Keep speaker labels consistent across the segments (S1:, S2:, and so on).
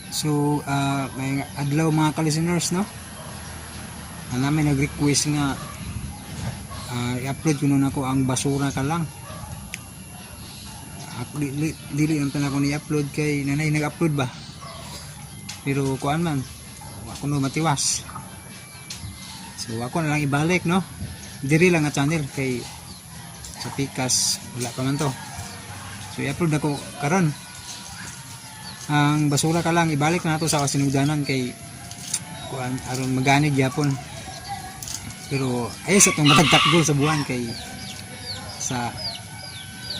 S1: So, may adlaw mga ka-listeners, no? Namin nag-request nga i-upload ko nun ako ang basura ka lang. Ako dili ang tanong ko ni-upload kay nanay nag-upload ba? Pero kuan man, ako no matiwas. So ako na lang ibalik, no? Diri lang nga channel kay sa Pikas wala pa man to. So i-upload ako karon. Ang basura ka lang ibalik na nato sa kasinugdanan kay kuan aron maganig gyapon. Pero ay sa tong matagtakgol sa buwan kay sa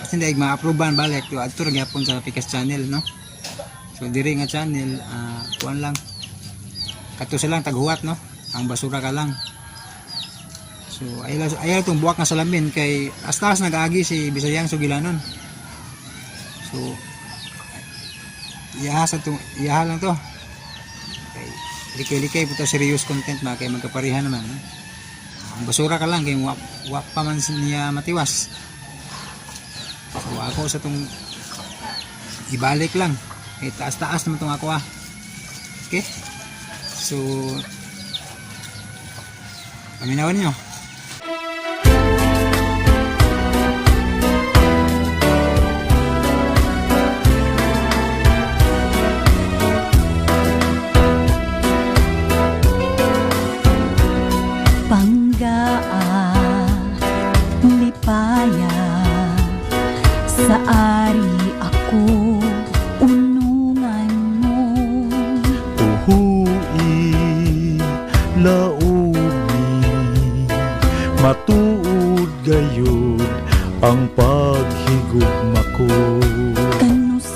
S1: kasi hindi ma-approvean balik to adto ra gyapon sa Pikas channel, no? So diri nga channel kuan lang kato lang taghuwat, no? Ang basura ka lang. So ayaw tong buwak nga salamin kay astas nag-agi si Bisayang Sugilanon. So iyaha lang to kay likay-likay puta serious content ba kay magkaparihan naman, no? Ang basura ka lang kay wak pa man niya matiwas. So ako sa tong ibalik lang kay taas-taas naman tong ako okay, so paminawan nyo.
S2: Lipaya sa ari ako unungan mo.
S3: Uhui laumi matuod gayud ang paghigugma ko.
S2: Kanus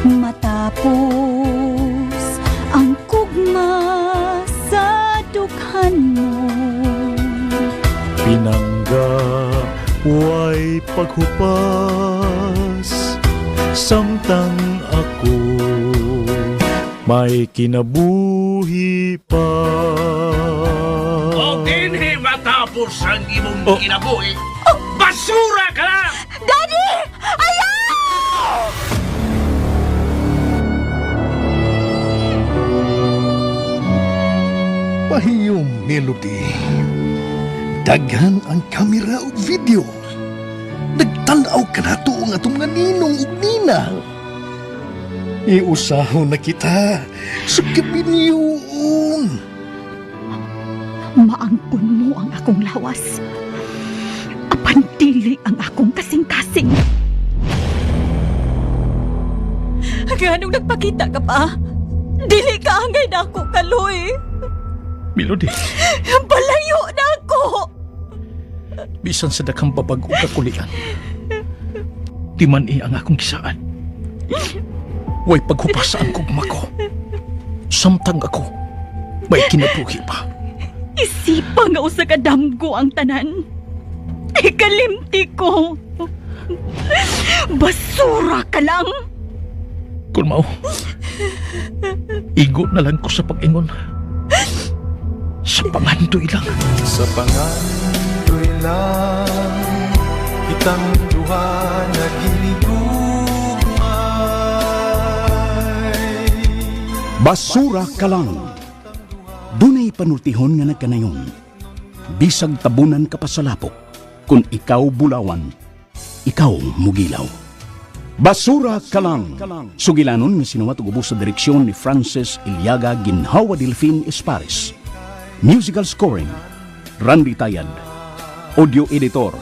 S2: matapos ang kugma sa dughan mo.
S3: Pinangga way paghupas samtang ako may kinabuhi pa.
S4: O dinhi matapos ang imong kinabuhi, basura ka lang!
S2: Daddy! Ayaw!
S5: Pahiyong melody. Daghan ang kamera ug video. Nagtanaw ka na to nga itong mga ninong ug nina. Iusaho na kita sa kabinyoon.
S2: Maangkon mo ang akong lawas. Apan dili ang akong kasing-kasing. Ganong nagpakita ka pa? Dili ka angay na ako, Kaloy.
S3: Melody,
S2: Palayo na ako!
S3: bisan sa dakang babag o kakulian, di man ang akong kisaan. Way paghupasa ang kugma ko. Samtang ako may kinabuhi pa.
S2: Isipa nga usa ka damgo ang tanan. Ikalimti ko. Basura ka lang.
S3: Kung mao, igo na lang ko sa pag-ingon. Sa pangandoy lang.
S6: Sa pangandoy lang kitang duha naghinigugmay.
S7: Basura ka lang. Dunay panultihon nga nagkanayon. Bisag tabunan ka pa sa lapok. Kung ikaw bulawan, ikaw mugilaw. Basura ka lang. Sugilanon nga sinuwat ug ubos sa direksyon ni Francis Iliaga Ginhawa Delfin Espares. Musical scoring, Randy Tayad. Audio editor,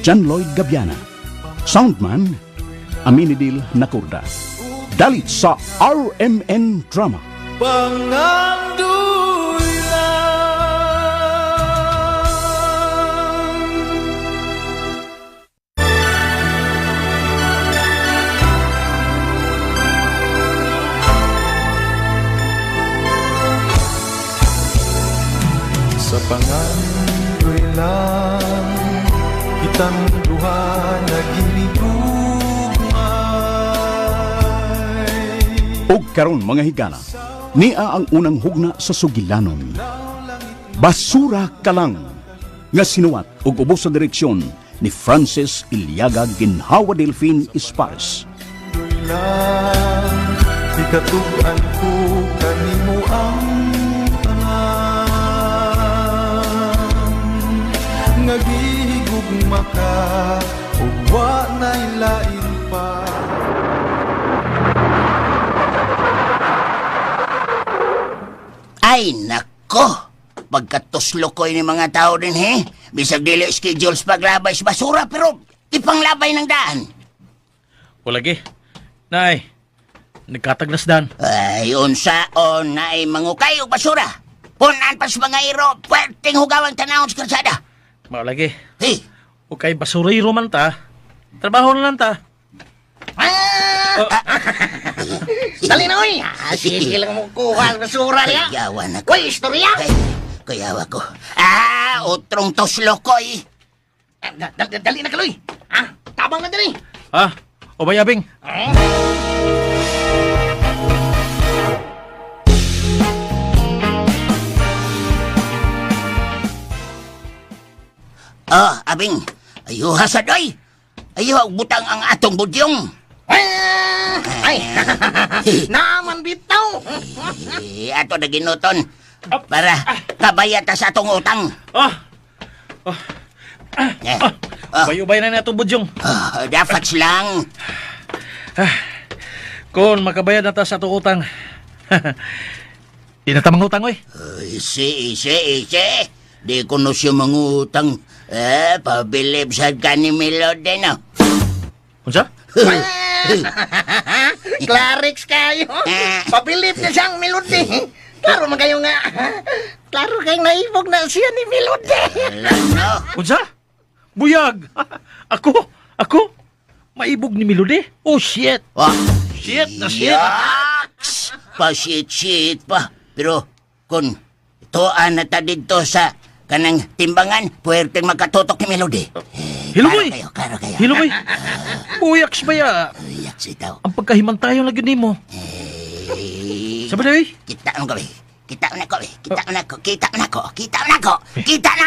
S7: John Lloyd Gabiana. Soundman, Aminidil Nakurda. Dalit sa RMN Drama.
S6: Pangandoy lang. Sa pangandoy lang kitang duha naghinigugmay.
S7: Og karon mga higala, niya ang unang hugna sa Sugilanon. Basura ka lang nga sinuwat og ubos sa direksyon ni Francis Iliaga Ginhawa Delfin Espares.
S6: Lang Ikatugan ko kanimo ang tanan nga gihigugma ka ug wa nay lain pa.
S8: Ay, nako! Pagkatuslo ko ni mga tao din, he. Bisag dili schedules paglabay sa basura, pero ipanglabay ng daan.
S3: O lagi. Nay, nagkataglasdan.
S8: Ay, unsaon na ay mangukay og basura. Punan pa sa mga iro, pwerteng hugawang tanawon sa kalsada.
S3: Mao lagi.
S8: Hey!
S3: O kay basurero man ta. Trabaho na lang ta.
S9: Dali na, oy! Sige lang mo kuha ang basura niya.
S8: Kayawan ako.
S9: Uy, istorya!
S8: Ay, kayawa ko. Utrong tuslo ko, eh.
S9: Dali na, Kaloy! Tabang na dali!
S3: Ha? O ba Abing?
S8: Abing. Ayaw hasad, oy. Ayaw butang ang atong budyong.
S9: Ay! Naman bitaw!
S8: Ato na ginuton. Para kabayat ta sa atong utang.
S3: Ubay-ubay na itong budyong.
S8: Dapat lang.
S3: Kung makabayad na ta sa itong utang. Di na ta mangutang, oy.
S8: Isi. Di ko no siya mangutang. Pabilib sa ka ni Melody, no?
S3: Unsa?
S9: Clarix kayo! Pabilip na siyang Melody! Klaro man kayo nga! Klaro kayong naibog na siya ni Melody!
S8: Alam no?
S3: Unsa? Buyag! Ako? Maibog ni Melody? Oh, shit! Shit na shit!
S8: Yaks! Pa-shit pa. Pero, kung tuan na ta dito sa kanang timbangan, puwerteng magkatutok ni Melody.
S3: Hilumoy!
S8: Karo kayo.
S3: Hilumoy! Buyaks ba ya?
S8: Yaks itaw.
S3: Ang pagkahimantayon lagi ni mo. Sabi na, eh?
S8: Kita na ko, Kita na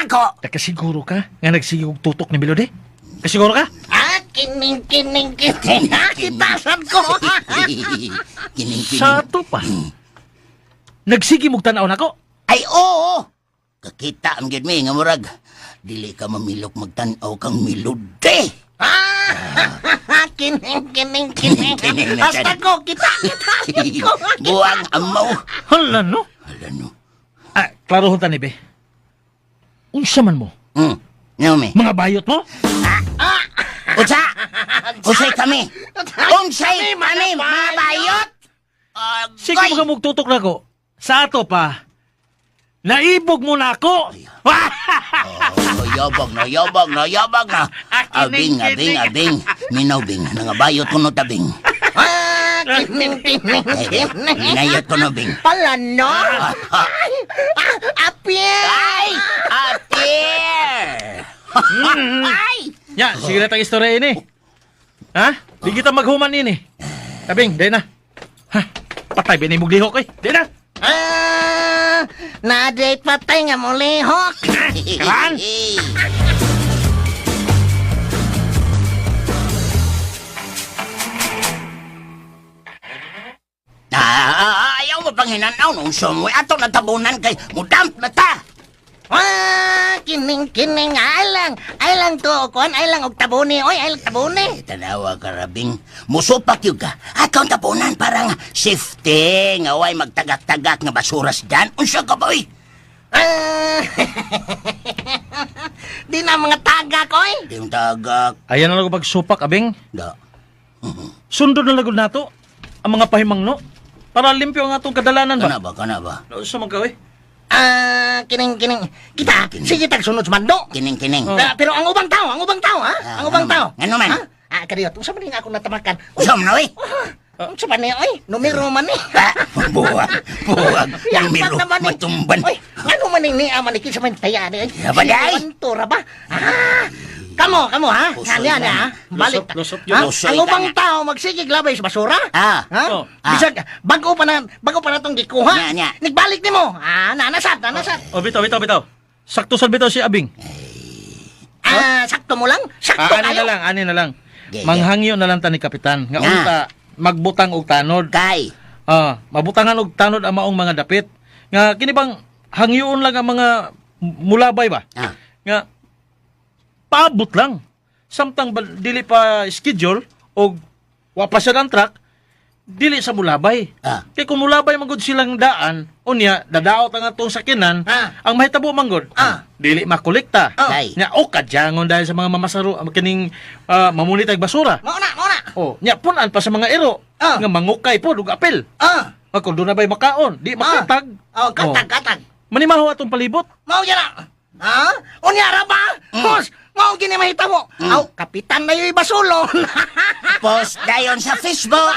S8: ko!
S3: Nakasiguro ka nga nagsige og tutok ni Melody? Kasiguro ka?
S9: Kining! Kitasan ko!
S8: Kining.
S3: Sato pa. Nagsige mong tanaw na ko?
S8: Ay, oo! Kakita ang gid mi nga murag. Dili ka mamilok magtan-aw kang Melody.
S9: Kining!
S8: na
S9: Hasta
S8: siya.
S9: ko! Kita!
S8: Buang amaw.
S3: Hala, no?
S8: Alano?
S3: Klaro hon tani, be. Unsa man mo?
S8: Naomi.
S3: Mga bayot mo?
S8: Unsay kami, mga bayot.
S3: Sige mo ka mugtutok na ko. Sa ato pa. Naibog mo na ako!
S8: Yabag na. Abing. Minaw, Bing. Nangabayot ko no tabing.
S9: Kining!
S8: Inayot ko no, Bing.
S9: Pala, no? Apir!
S8: Ay! Apir!
S3: Ya, sige na tang istorya ini. Ha? Di kita maghuman ini. Tabing, day na. Ha? Patay, binimog lihok eh. Day na.
S9: Na-date patay nga mo lihok!
S3: Karan?
S8: Ayaw mo pang hinanaw nung sumoy. Ato na tabunan kay mudamp na ta.
S9: Kining! Ay lang to, kon. Ay lang og tabuni. Oy, ay lang tabuni.
S8: Tanawa ka, Rabing. Musupak yun ka. Akaw tabunan parang safety. Nga way magtagak-tagak nga basuras dyan. Unsa ka ba, oy?
S9: Di na mga taga ko, eh.
S8: Di yung tagak.
S3: Ayan na lang pagsupak, abing.
S8: Da.
S3: Sundod na lagod nato. Ang mga pahimang no. Para limpyo ang atong kadalanan ba?
S8: Kana ba?
S3: Unsa man ka, eh?
S9: Kining. Kita, sige tagsunod sa mando.
S8: Kining.
S3: Oh.
S9: Pero ang ubang tao, ha? Ang ubang tao.
S8: Ano man?
S9: Kadiyot, unsa man nga ako natamakan?
S8: Unsa man, oy?
S9: Unsa man niya, oy? Numero man ni.
S8: Buwag. Numero
S9: naman ni.
S8: matumban.
S9: Oy, ano man ni aman iki sa man taya ni.
S8: Yaban, ay.
S9: Bantura ba? Kamo, ha?
S8: Pusoy
S9: Nga,
S8: na.
S9: ha? Balik.
S3: Lusot
S9: Ha?
S3: yun.
S8: Pusoy
S9: Ang
S8: ka
S9: ubang
S8: na.
S9: tao magsigig labay sa basura?
S8: Ah.
S9: Ha?
S3: Oh.
S9: Bisag, bago pa na tong gikuha.
S8: Nya.
S9: Nagbalik nimo. Nanasat.
S3: Oh, bitaw. Sakto sa bitaw si abing.
S9: Sakto mo lang? Sakto
S3: Ani
S9: kayo?
S3: na lang.
S8: Yeah.
S3: Manghangyo na lang ta ni kapitan. Nga
S8: Nga.
S3: unta, magbutang og tanod.
S8: Kay.
S3: mabutangan og tanod ang maong mga dapit. Nga kini bang hangyoon lang ang mga mulabay ba?
S8: Ah.
S3: Nga paabot lang. Samtang dili pa schedule o wa pa siya ng truck, dili sa mulabay.
S8: Ah.
S3: Kaya kung mulabay manggod silang daan, unya dadaot ang atong sakinan, ang mahitabo manggod, dili makolekta.
S8: Kay.
S3: Nya o kadyangon dahil sa mga mamasaro kining mamunit ang basura.
S9: Mao na.
S3: Oh, nya punan pa sa mga ero nga mangukay po ug apel. Kung doon na ba'y makaon, di makatag.
S9: Katag.
S3: Manimaho atong palibot.
S9: Mao yan na. Unya ra ba? Boss, mao gini mahitabo. Aw, kapitan na yung basulong.
S8: Post dayon sa Facebook.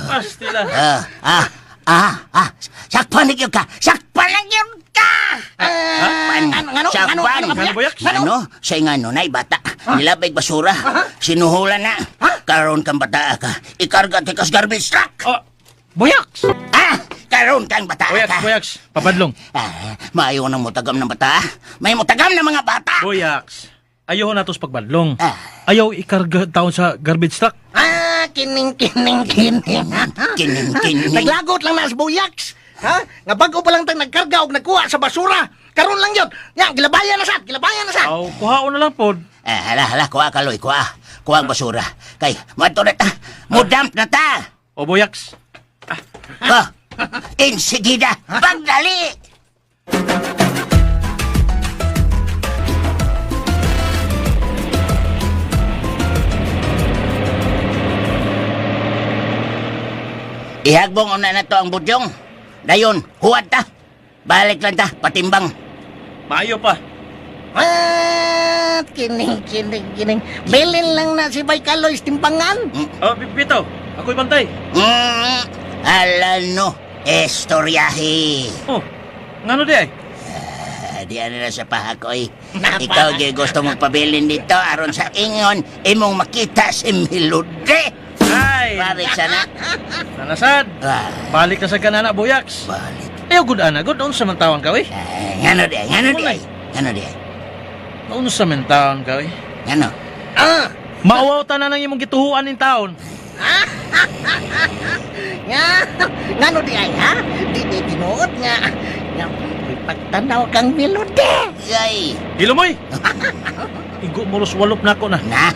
S3: Pastila.
S8: Sakpan na gyud ka. Sakpan na gyud ka. Sakpan. Ano? Sa ingano na bata. Nilabay basura. Sinuhulan na. Karon kang bata ka. Ikarga ti kas garbage truck.
S3: Boyaks!
S8: Karon kang bata ka.
S3: Boyaks, papadlong.
S8: Maayo nang mutagam ng bata. May mutagam ng mga bata.
S3: Boyaks, ayaw na tos pagbadlong. Ayaw ikarga taon sa garbage truck.
S9: Kining.
S8: Kining.
S9: Naglagot lang na sa buyaks. Nga bago pa lang tang nagkarga o nagkuha sa basura. Karon lang yun. Yan, gilabayan na sa.
S3: Aw, kuhaon na lang pod.
S8: Hala, kuha kaloy, kuha. Kuha ang basura. Kay, mato na ta. Mudamp na ta.
S3: O boyaks,
S8: Insigida, pagdali! Ihagbong una na to ang budyong. Dayon, huwad ta. Balik lang ta, patimbang.
S3: maayo pa.
S9: Kining. Bilin lang na si Bay Kaloy timbangan.
S3: Oh, Pito, ako'y bantay.
S8: Alano, estoryahe.
S3: Oh, ngano di ay?
S8: Di ano na sa pahakoy. Ikaw di gusto mong pabilin dito aron sa ingon imong makita si Melody.
S3: Ay,
S8: Balik sana.
S3: nanasad. Balik na sa kanana, boyaks.
S8: Balik.
S3: Ayaw good ana, good on sa mantawan ka,
S8: Ngano di?
S3: Ano sa mantawan ka,
S8: Ngano?
S3: Mauwaw ta na nang imong gituhuan ning taon.
S9: Ngano di ay ha? Di tinuod nga. Nga pagtanaw kang Melody.
S8: Yay.
S3: Ilumoy! Igo moros walop na ako na.
S8: Na?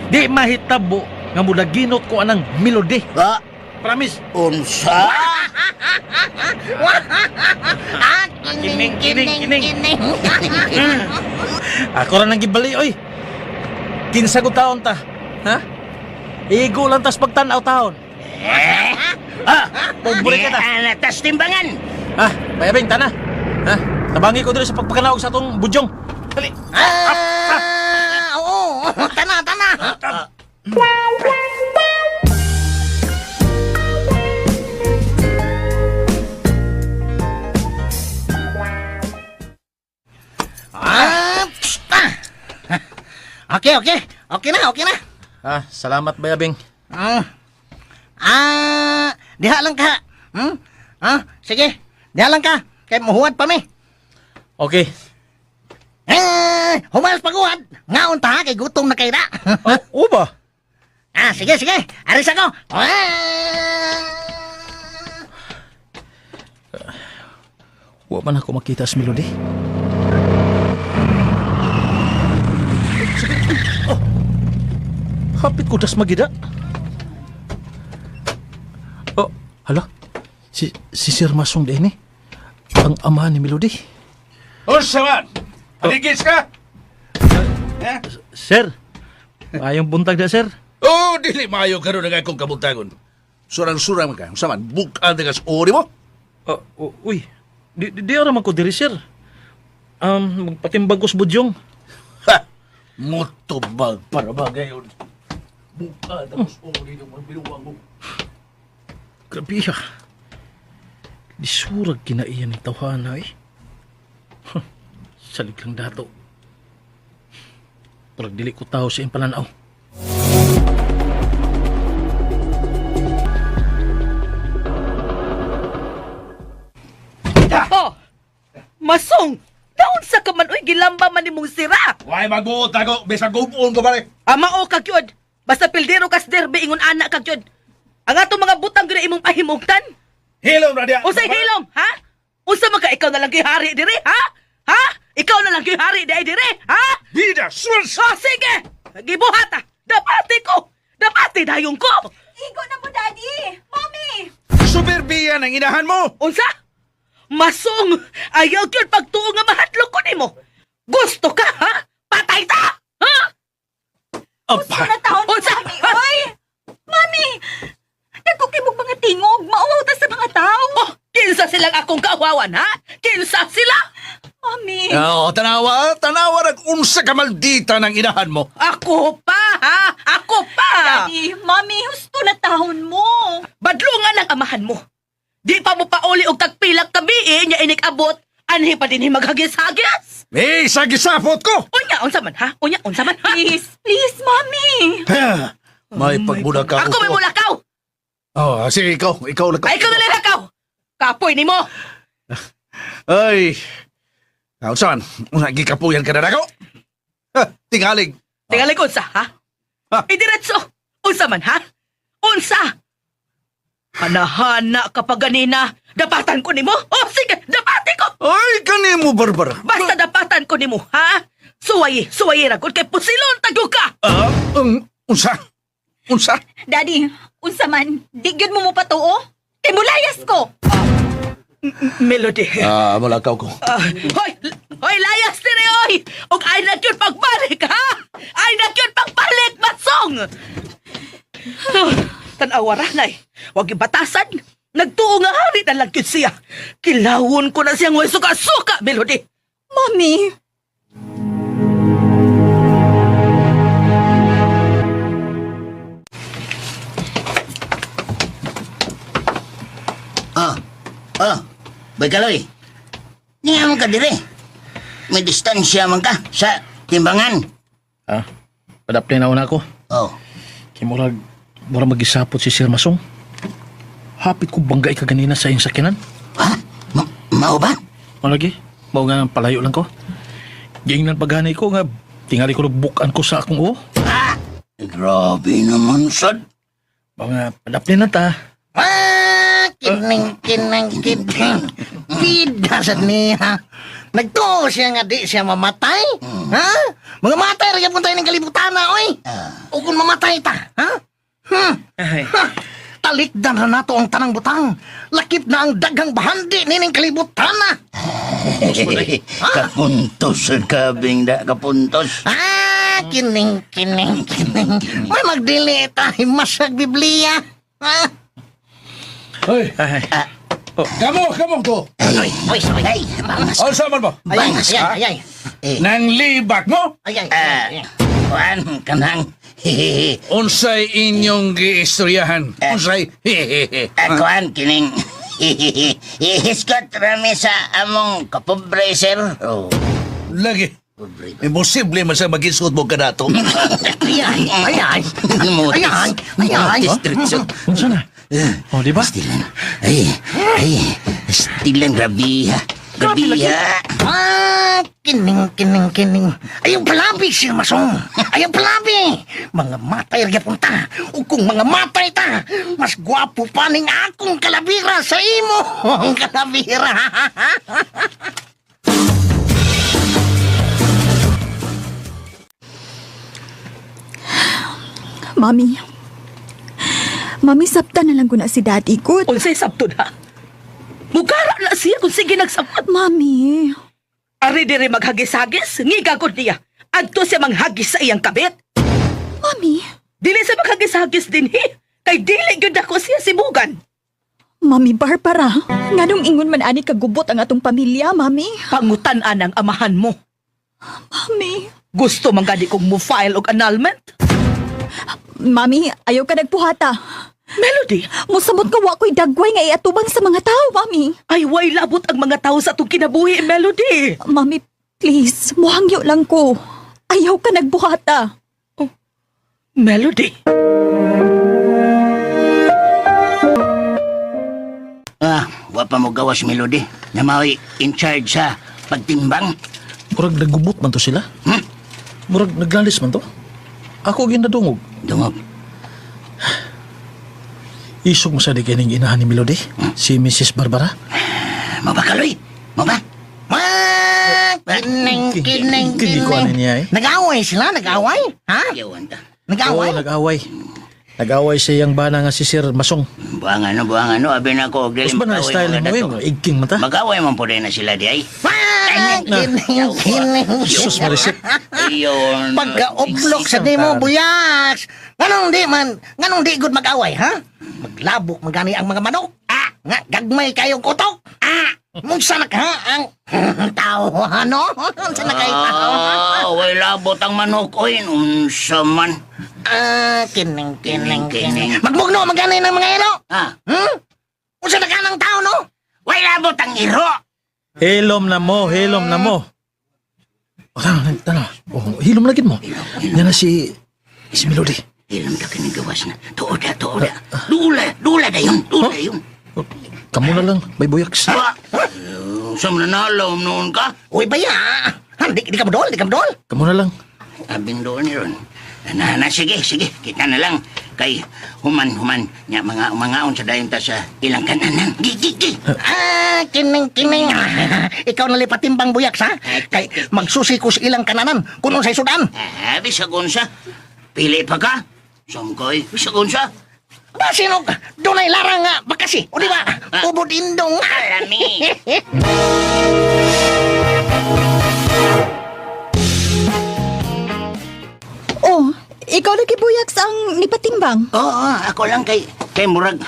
S3: Di mahitabo nga mudaginot ko anang Melody.
S8: Ba?
S3: Promise.
S8: Unsa?
S3: Kining. Ako ra nang gibali, oy. Kinsa ko taon ta? Ha? Igo lang tas pagtanaw taon. Pobre ka na.
S8: Tas timbangan.
S3: Bayabing, tana. Tabangi ko dito sa pagpakanaog sa atong budyong. Dali.
S9: Oo. Tana. Okay na.
S3: Salamat, Bayabing.
S9: Diha lang ka. Sige. Diha lang ka. Kay muhuwad pa mi.
S3: Okay.
S9: Humalas paguwad. Ngaon ta kay gutom na kay na.
S3: Oo ba?
S9: Sige. Aris ako.
S3: Wa man ako makita sa Melody. Hapit ko das magida. Hala. Si Sir Masong din ang ama ni Melody.
S4: Unsa man? Paligis ka?
S3: Sir, ayong buntag na, sir.
S4: Dili maayo karon nga akong kabuntagon. Surang-surang ka. Unsa man? Bukan nga sa ori mo?
S3: Uy, di araman ko diri, sir. Magpatimbag ko sa budyong.
S4: Motobag para ba gayon? Bukan nga sa ori ng mga binuwang mo.
S3: Grabe ya. Di surag kinaiyan ng tawhana Salig lang dato. Parang dili ko tao sa impalanaw.
S2: Masong! Daon sa kaman oy gilamba man nimong sira.
S4: Why magbuot ako? Bisag gubon ko balik.
S2: Ama o kagyod. Basta pildero kas derbe ingon anak kagyod.
S10: Ang atong mga butang gina imong pahimugtan.
S4: Hilom na diya.
S10: Unsay hilom, ha? Unsa man ka ikaw na lang gihari dire, ha? Ha? Ikaw na lang gihari dire, ha?
S4: Bida, sus!
S10: Oh, sige! Gibuhat ah! Dapati ko! Dapati dayong ko!
S2: Igo na mo, Daddy! Mommy!
S4: Superbiya ng inahan mo!
S10: Unsa? Masong! Ayaw yun pagtuo nga mahadlok ko nimo! Gusto ka, ha? Patay ta! Ha?
S4: Apa?
S2: Taon
S10: Unsa?
S2: Mami! Oy! Mami! Nagkukimog mga tingog! Mauwaw ta sa mga tao!
S10: Oh, kinsa silang akong kawawan, ha? Kinsa sila?
S2: Mami!
S4: Oo, tanawa nag-unsa ka maldita ng inahan mo.
S10: Ako pa, ha? Ako pa!
S2: Daddy, Mami, husto na tahon mo!
S10: Badlungan ang amahan mo. Di pa mo pauli og tagpilak tabi nya inig-abot. Anhi pa din maghagis-hagis.
S4: Eh, sagisapot ko!
S10: Unya, unsa man, ha? Unya, unsa man, ha?
S2: Please, please, Mami!
S4: May pagbulakaw
S10: Ako may mulakaw!
S4: Oh, sige, ikaw lang.
S10: Ay, ikaw na lakaw! Kapoy ni mo!
S4: Ay, saan? Nagikapuyan ka na ako? Tingalig.
S10: Tingalig unsa, ha? Idiretso! Unsa man, ha? Unsa! Hanahana kapag ganina, dapatan ko ni mo? Oh, sige, dapati ko!
S4: Ay, kanimo, Barbara.
S10: Basta dapatan ko ni mo, ha? Suwayi ragod kay pusilon tagyo ka!
S4: Unsa?
S2: Daddy, unsa man, di gyud mo mo patuo? Kay mulayas ko!
S10: Melody.
S4: Mulakaw ko.
S10: Hoy, layas dire, oy! Og ay na yun pagbalik, ha? Ay na yun pagbalik, Matsong! Tanawara, nay. Huwag ibatasan. Nagtuo nga hari na lang yun siya. Kilawon ko na siyang way suka-suka, Melody.
S2: Mami!
S8: Bagaloy. Niya mo ka dire. May distansya man ka sa timbangan.
S3: Padaplay na una ko.
S8: Oh.
S3: Kaya murag mag-isapot si Sir Masong. Hapit ko bangga ka ganina sa iyong sakinan.
S8: Ha? Mao ba?
S3: Malagi, mau nga palayo lang ko. Giingnan paghanay ko nga, tingali ko bukan ko sa akong
S8: Grabe naman, sad.
S3: Mau nga padaplay na ta.
S9: Kining. Bida sad niya. Nagtuo siya nga di siya mamatay. Ha? Mga matay rin punta ng kalibutan na, oy. O kung mamatay ta, ha? Talikdan na nato ang tanang butang. Lakip na ang dagang bahandi nining kalibutan na.
S8: Kapuntos ang kabing da, kapuntos.
S9: Kining. May magdili tayo masag Biblia. Ha?
S4: Hoy, kamo to.
S8: Ay,
S4: Unsa man mo?
S9: Ay.
S4: Nang libak mo?
S9: Ay.
S8: kuan kanang
S4: Unsay inyong giistoryahan? Unsay?
S8: kuan kining hihiskot rami sa among kapobre sir. Oh.
S4: Lagi. Imposible man sa mag-isot mo ka nato.
S9: Ay.
S8: Distritso.
S3: Unsa na? Oh, di ba?
S8: Stilan. Ay. Stilan grabiha.
S9: Kining. Ayaw palabi siya, Masong. Ayaw palabi. Mga matay rin punta. O kung mga matay ta, mas gwapo pa ning akong kalabira sa imo. Ang kalabira.
S2: Mami, sabta na lang ko na si Daddy ko.
S10: Unsay sabto na? Mugara na siya kung sige nagsabot.
S2: Mami,
S10: Ari diri maghagis-hagis, ngiga ko niya. Adto siya manghagis sa iyang kabit.
S2: Mami,
S10: Dili sa maghagis-hagis din kay dili gyud ako siya sibugan.
S2: Mami Barbara, nganong ingon man ani kagubot ang atong pamilya, Mami?
S10: Pangutan-an ang amahan mo.
S2: Mami,
S10: Gusto man gani kong mo file og annulment?
S2: Mami, ayaw ka nagpuhata.
S10: Melody,
S2: Musamot ka wa ko'y dagway nga iatubang sa mga tao, Mami.
S10: ay way labot ang mga tao sa atong kinabuhi, Melody.
S2: Mami, please, muhangyo lang ko. Ayaw ka nagbuhata.
S10: Melody.
S8: Wa pa mo gawas melody. Na mao'y in charge sa pagtimbang.
S3: Murag nagubot man to sila. Murag naglalis man to. Ako ginadungog.
S8: Dungog.
S3: Isog mo sa di kining inahan ni Melody, si Mrs. Barbara.
S8: Mo ba, Kaloy? Mo ba?
S9: Kining.
S3: Kini ko ano niya eh.
S9: Nag-away sila, nag-away? Ha?
S8: Yawan ta.
S9: Nag-away?
S3: Oo, nag-away. Nag-away siya yung bana nga si Sir Masong.
S8: Buang ano, abi na ko.
S3: Mas ba na style mo yun? Igking mata.
S8: Mag-away man po rin na sila di ay.
S9: Kining.
S3: Sus, marisip.
S8: Ayun.
S9: Pagka-ublok sa di mo, buyaks. Nganong di good mag-away, ha? Maglabok magani ang mga manok. Nga, gagmay kayong kutok. Mungsa na ka, ang tao, ano? Mungsa na kayo tao.
S8: Way labot ang manok, oy. Unsa man.
S9: Kining. Magmugno, magani ng mga ilo. Mungsa na ka ng tao, no?
S8: Way labot ang iro.
S3: Hilom na mo. O, tana. O, hilom lagi mo. Yan na si Melody.
S8: Ilang na kinigawas na. Tuoda. Dula da yun.
S3: Kamu na lang, may buyaks.
S8: Sa mananalaw noon ka?
S9: Uy, baya. Di ka modol.
S3: Kamu na lang.
S8: Abing doon ni Ron. Sige. Kita na lang. Kay human. Nya mga sa dayon ta sa ilang kananan. Gigi.
S9: Kining. Ikaw na lipatimbang buyaks, ha? Kay magsusi ko sa ilang kananan. Kuno sa'y sudan.
S8: Bisagon sa. Pili pa ka? Samkoy. Bisagon sa.
S9: Ba, sino? Doon ay larang nga bakasi. O di ba? Ubod indong.
S8: Alami.
S2: Oh, ikaw lagi buyaks ang nipatimbang.
S8: Oo, ako lang kay murag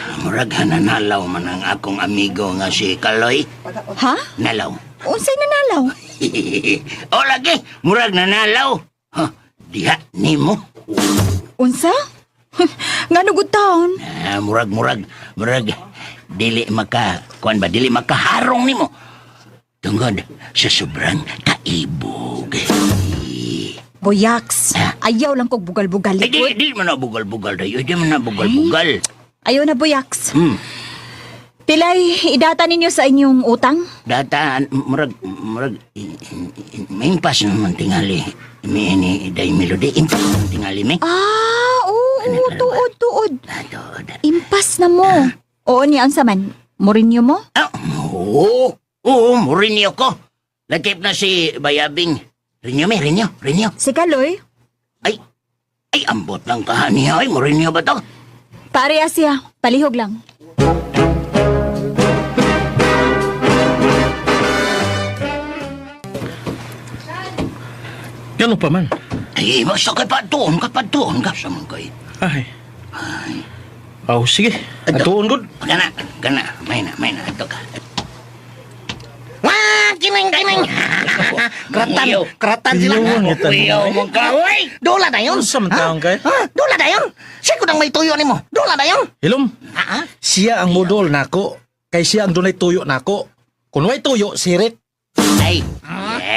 S8: hananalaw man ang akong amigo nga si Kaloy.
S2: Ha?
S8: Nalaw.
S2: Unsay nanalaw?
S8: O lagi, murag nanalaw. Diha nimo.
S2: Unsa? Nga nugod taon?
S8: Murag dili makaharong nimo. Tungod sa sobrang kaibog.
S2: Buyaks, ayaw lang kog bugal-bugal.
S8: Di man na bugal-bugal dayo. Di man na bugal-bugal.
S2: Ayaw na buyaks. Pilay, idata ninyo sa inyong utang?
S8: Data, murag, may impas naman tingali. May day Melody, impas naman tingali, may.
S2: Oo, tuod.
S8: Tuod.
S2: Impas na mo. Oo, niya ang saman. Morinyo mo?
S8: Oo, Mourinho ko. Lagkip na si Bayabing. Rinyo.
S2: Si Kaloy?
S8: Ay, ambot lang kahaniya. Ay, Mourinho ba to?
S2: Pare Asya, palihog lang.
S3: Gano'n pa man.
S8: Ay, basta kapatuon ka sa mga kayo.
S3: Ay. Sige. Atuon gud.
S8: Kana. May na. Ito ka.
S9: Kining. Keratan sila.
S8: Uyaw mo ka.
S9: Uy, dola na yun.
S3: Unsa man taong kay?
S9: Dola na yun. Siya ko nang may tuyo ni mo. Dola na yun.
S3: Hilom. Siya ang modol nako. Kay siya ang dunay tuyo nako. Kung way tuyo, sirit.
S8: Ay,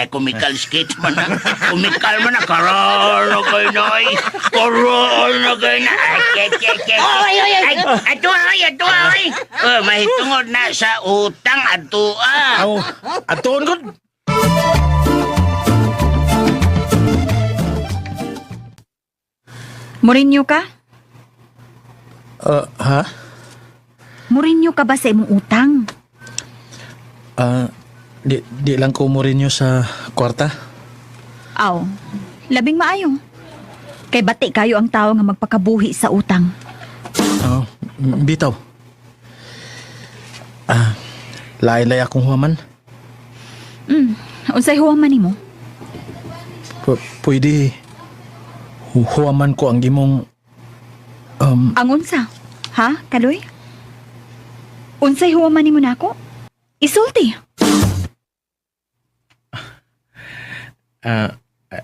S8: kumikal skit man na. Kumikal man na. Karano kayo na ay. Karano kayo na. Ay, ato ay. Mahitungod na sa utang ato
S3: Atuon gud.
S2: Morinyo ka?
S3: Ha?
S2: Morinyo ka ba sa imong utang?
S3: Di lang ko mo rin sa kwarta.
S2: Aw, labing maayo. Kay bati kayo ang tao nga magpakabuhi sa utang.
S3: Bitaw. Lain-lay akong huwaman.
S2: Unsay huwaman nimo?
S3: Pwede huwaman ko ang imong
S2: Ang unsa? Ha, Kaloy? Unsay huwaman nimo nako? Isulti.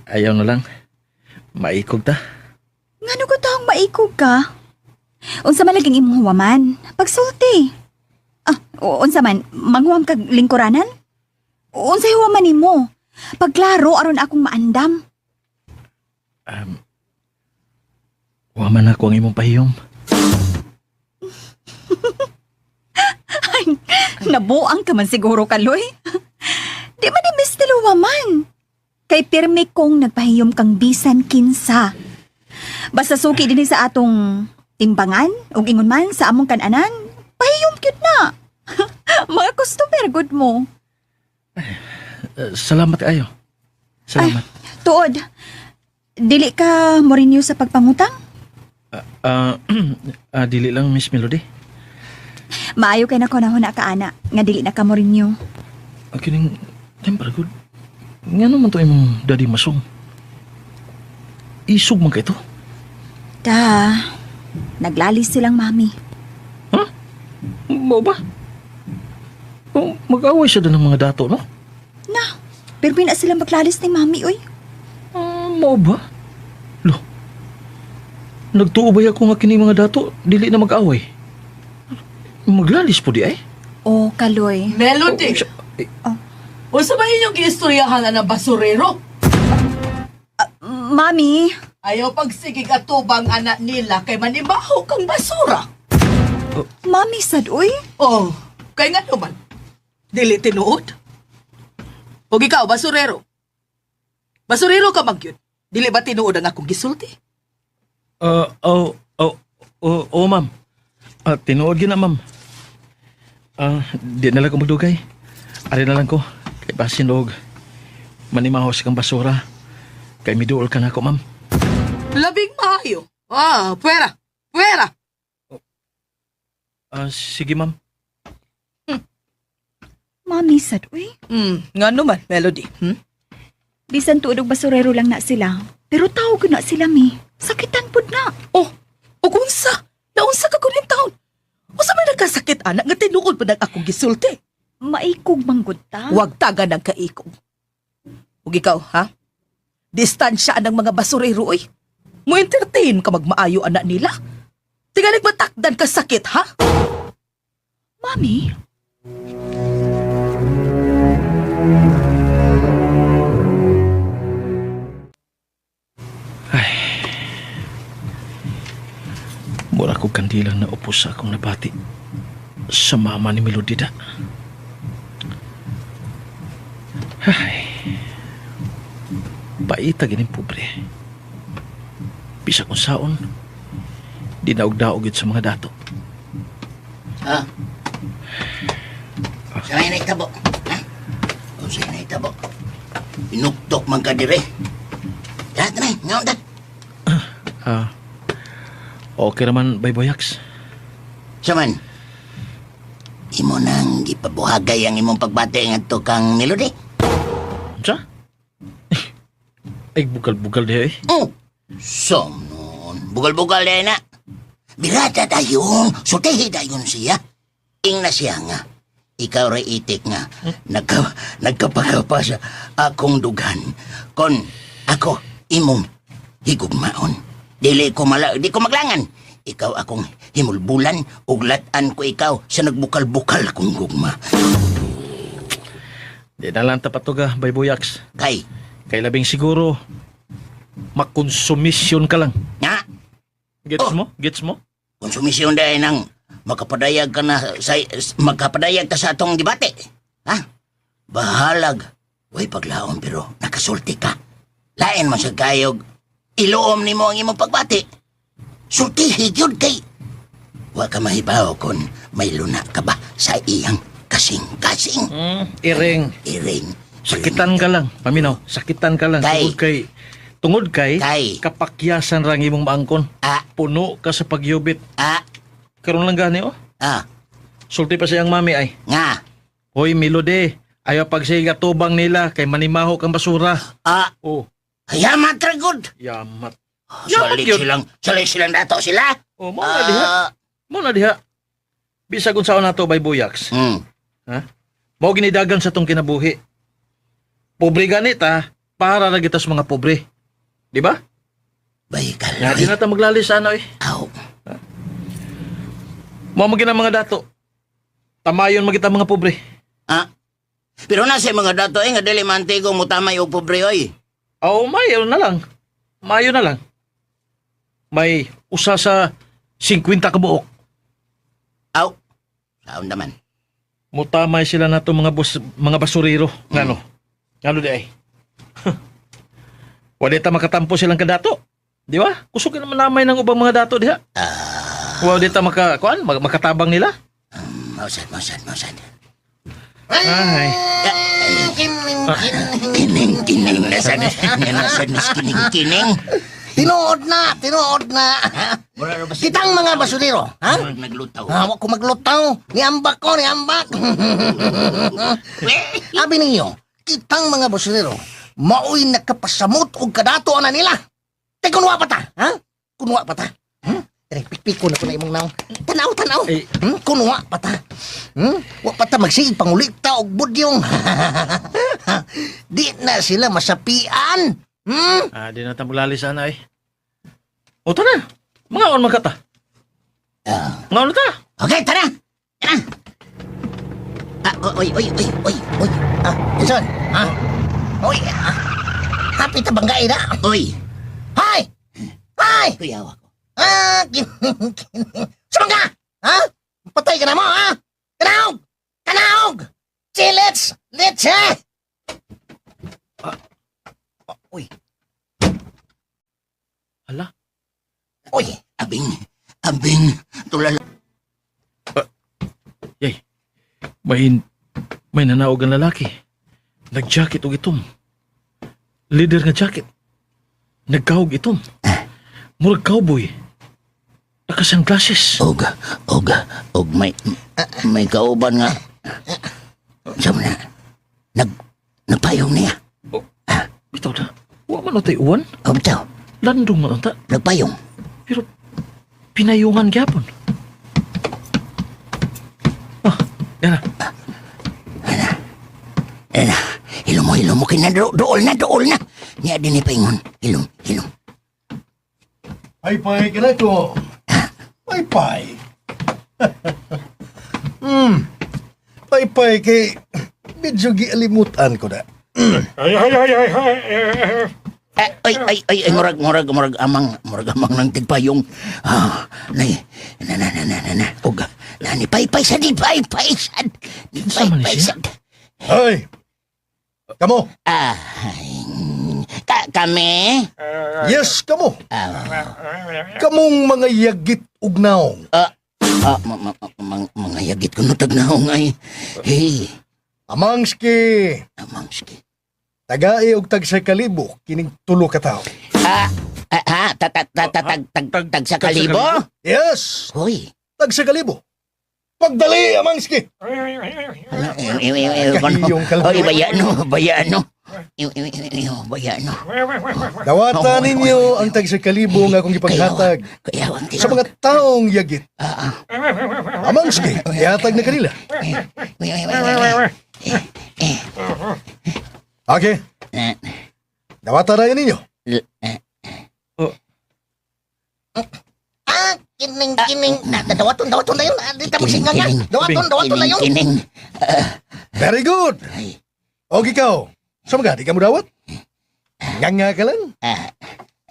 S3: Ayaw na lang. Maikog ta.
S2: Ngano ko taong maikog ka? Unsa man laging imong huwaman? Pagsulti. Unsa man, manghuwam kag lingkuranan? Unsay huwaman nimo? Pagklaro aron akong maandam.
S3: Huwaman ako ang imong pahiyom.
S2: Ay, nabuang ka man siguro, Kaloy. Di man ni Mr. Huwaman. Kay pirmi kong nagpahiyom kang bisan kinsa. Basta suki din sa atong timbangan ug ingon man sa among kananan, pahiyom gyud na. Mga customer good mo.
S3: Salamat kayo. Salamat.
S2: Tuod, dili ka mo renew sa pagpangutang?
S3: Dili lang, Miss Melody.
S2: Maayo kay nako na ka ana nga dili na ka mo renew.
S3: Kining temper good. Nga naman to imong daddy masong. Isog man ka ito.
S2: Naglalis silang mami.
S3: Ha? Mo ba? Mag-away siya ng mga dato, no?
S2: Na, pero na silang maglalis ni mami, oy.
S3: Mo ba? Lo, nagtuubay ako nga kini mga dato, dili na mag-away. Maglalis po di ay?
S2: Oh, kaloy.
S10: Melody! O sa ba inyong giistoryahan na basurero?
S2: Mami,
S10: Ayaw pagsigig at tubang anak nila kay manibaho kang basura.
S2: mami sad, oy.
S10: Oh, kay nga naman. Dili tinuod. O ikaw, basurero. Basurero ka magyud. Dili ba tinuod ang akong gisulti?
S3: Ma'am. Tinuod yun na, ma'am. Di na lang ko magdugay. Ari na lang ko. Kay basin og manimahos kang basura. Kay miduol ka na ako, ma'am.
S10: Labing maayo. Pwera. Pwera.
S3: Sige, ma'am.
S2: Mami sad, uy.
S10: Nga naman, Melody.
S2: Bisan tuod og basurero lang na sila. Pero tawag ko na sila, mi. Sakitan pud na.
S10: O kunsa? Naunsa ka kunin taon? O sa may nagkasakit, anak, nga tinuod pa ng akong gisulti.
S2: Maikog manggod ta.
S10: Huwag taga ng kaikog. Huwag ikaw, ha? Distansya ng mga basurero, oy. Mo entertain ka magmaayo anak nila. Tigalig matakdan ka sakit, ha?
S2: Mami,
S3: Mura ko kandilang na upos sa akong nabati sa mama ni Melodida. Ay, paita gining pobre. Bisa kung saon, dinaog-daog sa mga dato.
S8: Sa'yo na itabo. Ha? O sa'yo na itabo. Pinuktok man ka dire. Lahat na, ngayon dat.
S3: Okay naman, Bayboyaks.
S8: Saman, imo nang ipabuhagay ang imong pagbati ng kang Melody.
S3: Sa? Ay, bugal-bugal diya eh.
S8: Oh, som nun. Bugal-bugal din na. Birata tayon, sutehi tayon siya. Ing na siya nga. Ikaw ray itik nga. Nagkapagapa sa akong dugan. Kon ako imong higugmaon. Di ko maglangan. Ikaw akong himulbulan, uglatan ko ikaw sa nagbukal-bukal kong gugma.
S3: Di na lang tapat to ga, Bayboyaks.
S8: Kay,
S3: Kay labing siguro, makonsumisyon ka lang.
S8: nga,
S3: Gets mo? Gets mo?
S8: konsumisyon dahil nang makapadayag ka sa atong debate. Ha? Bahalag. Way paglaon pero nakasulti ka. Lain man sa kayog. Iluom ni mo ang imong pagbati. Sultihi yun kay. Wa ka mahibaw kung may luna ka ba sa iyang kasing-kasing.
S3: Iring.
S8: Iring.
S3: Sakitan ka lang, paminaw. Sakitan ka lang.
S8: Kay.
S3: Tungod kay,
S8: Kay.
S3: kapakyasan rang imong maangkon.
S8: Ah.
S3: Puno ka sa pagyubit.
S8: Ah.
S3: Karon lang gani, oh.
S8: Ah.
S3: Sulti pa siyang mami ay.
S8: Nga.
S3: Hoy, Melody. Ayaw pagsiga tubang nila kay manimaho kang basura.
S8: Ah.
S3: Oh,
S8: Yamat ragod.
S3: yamat. Yamat
S8: Salit
S3: yun.
S8: silang dato sila.
S3: Oh, mo na diha. Mo na diha. Bisa kung saan nato, Bayboyaks. Mao ginidagan sa tong kinabuhi. Pobre ganit para ra kita sa mga pobre. Di ba?
S8: Baikal.
S3: Nga di na ta maglalis sa ano eh.
S8: Aw.
S3: Mao magina mga dato. Tamayon magita mga pobre.
S8: Ah. Pero nasa mga dato nga dili mantigo mo tamay og pobre oy.
S3: Oh, mayo na lang. Mayo na lang. May usa sa 50 ka buok.
S8: Aw. Saon naman.
S3: Mutamay sila na mga basuriro. Ngano? Ngano di ay? Wala ta makatampo silang kadato. Di ba? Kusog ka naman namay ng ubang mga dato diha. Wow, dito makatabang nila?
S8: Mausad.
S3: Ay.
S8: Kining. Nasad na kining.
S9: Tinuod na. Kitang mga basurero, ha?
S8: Naglutaw.
S9: Hawak ko maglutaw. Niambak. Abi ninyo, kitang mga basurero, mao'y nakapasamot o kadato na nila. Te, kunwa pa ta, ha? Kunwa pa ta. Pikpiko na ko na imong naong. Tanaw. Kunwa pa ta. Wa pa ta magsigig pangulit ta og budyong. Di na sila masapian.
S3: Di na ta maglalisan ay. O tara, mga on magkata. Mga on ta.
S9: Okay, tara. Oy. Jason, ha? Oy, happy ta banggay na.
S8: Oy.
S9: Hi!
S8: Kuyawa ko.
S9: Kining. Sumangga! Ha? Patay ka na mo, ha? Kanaog! See, let's, ha? Uy.
S3: Hala.
S9: Uy.
S8: Abing. Tulala.
S3: Yay. May nanaog ang lalaki. Nag-jacket og itom. Leader nga jacket. Nagkahog itom. Murag cowboy. Naka-sunglasses.
S8: Og may kauban nga. Sama na. Nagpayong niya.
S3: Bitaw na. Wa man natay uwan.
S8: Bitaw.
S3: Landong man ta.
S8: Nagpayong.
S3: Pero pinayungan gyapon. Yan na.
S8: Hilom mo kina dool na. Niya din ipaingon. Hilom.
S5: Pay ka na ko. Pay. Pay kay medyo gialimutan ko na.
S8: Ay, murag amang ng tigpayong. Og, nani, pay sad.
S3: Sama ni siya?
S5: Hoy! Kamo!
S8: Kami?
S5: Yes, kamo! Kamong mga yagit ug naong.
S8: Mga yagit ko no tagnaong ay. Hey.
S5: Amangski! Tagai og tag sa kalibo, kining tulo ka tao.
S8: Tag sa kalibo?
S5: Yes!
S8: Hoy.
S5: Tag sa kalibo. Pagdali, Amangski!
S8: Hoy, bayano.
S5: Dawatan ninyo ang tag sa kalibo nga akong ipaghatag sa mga taong yagit. Amangski, ihatag na kanila. Okay. Dawatan na ninyo.
S9: Kining. Dawaton na yun. Dito mo singa nga. Dawaton na yun.
S8: Kining.
S5: Very good. Og ikaw, samaga, di ka mo dawat? Nga ka lang.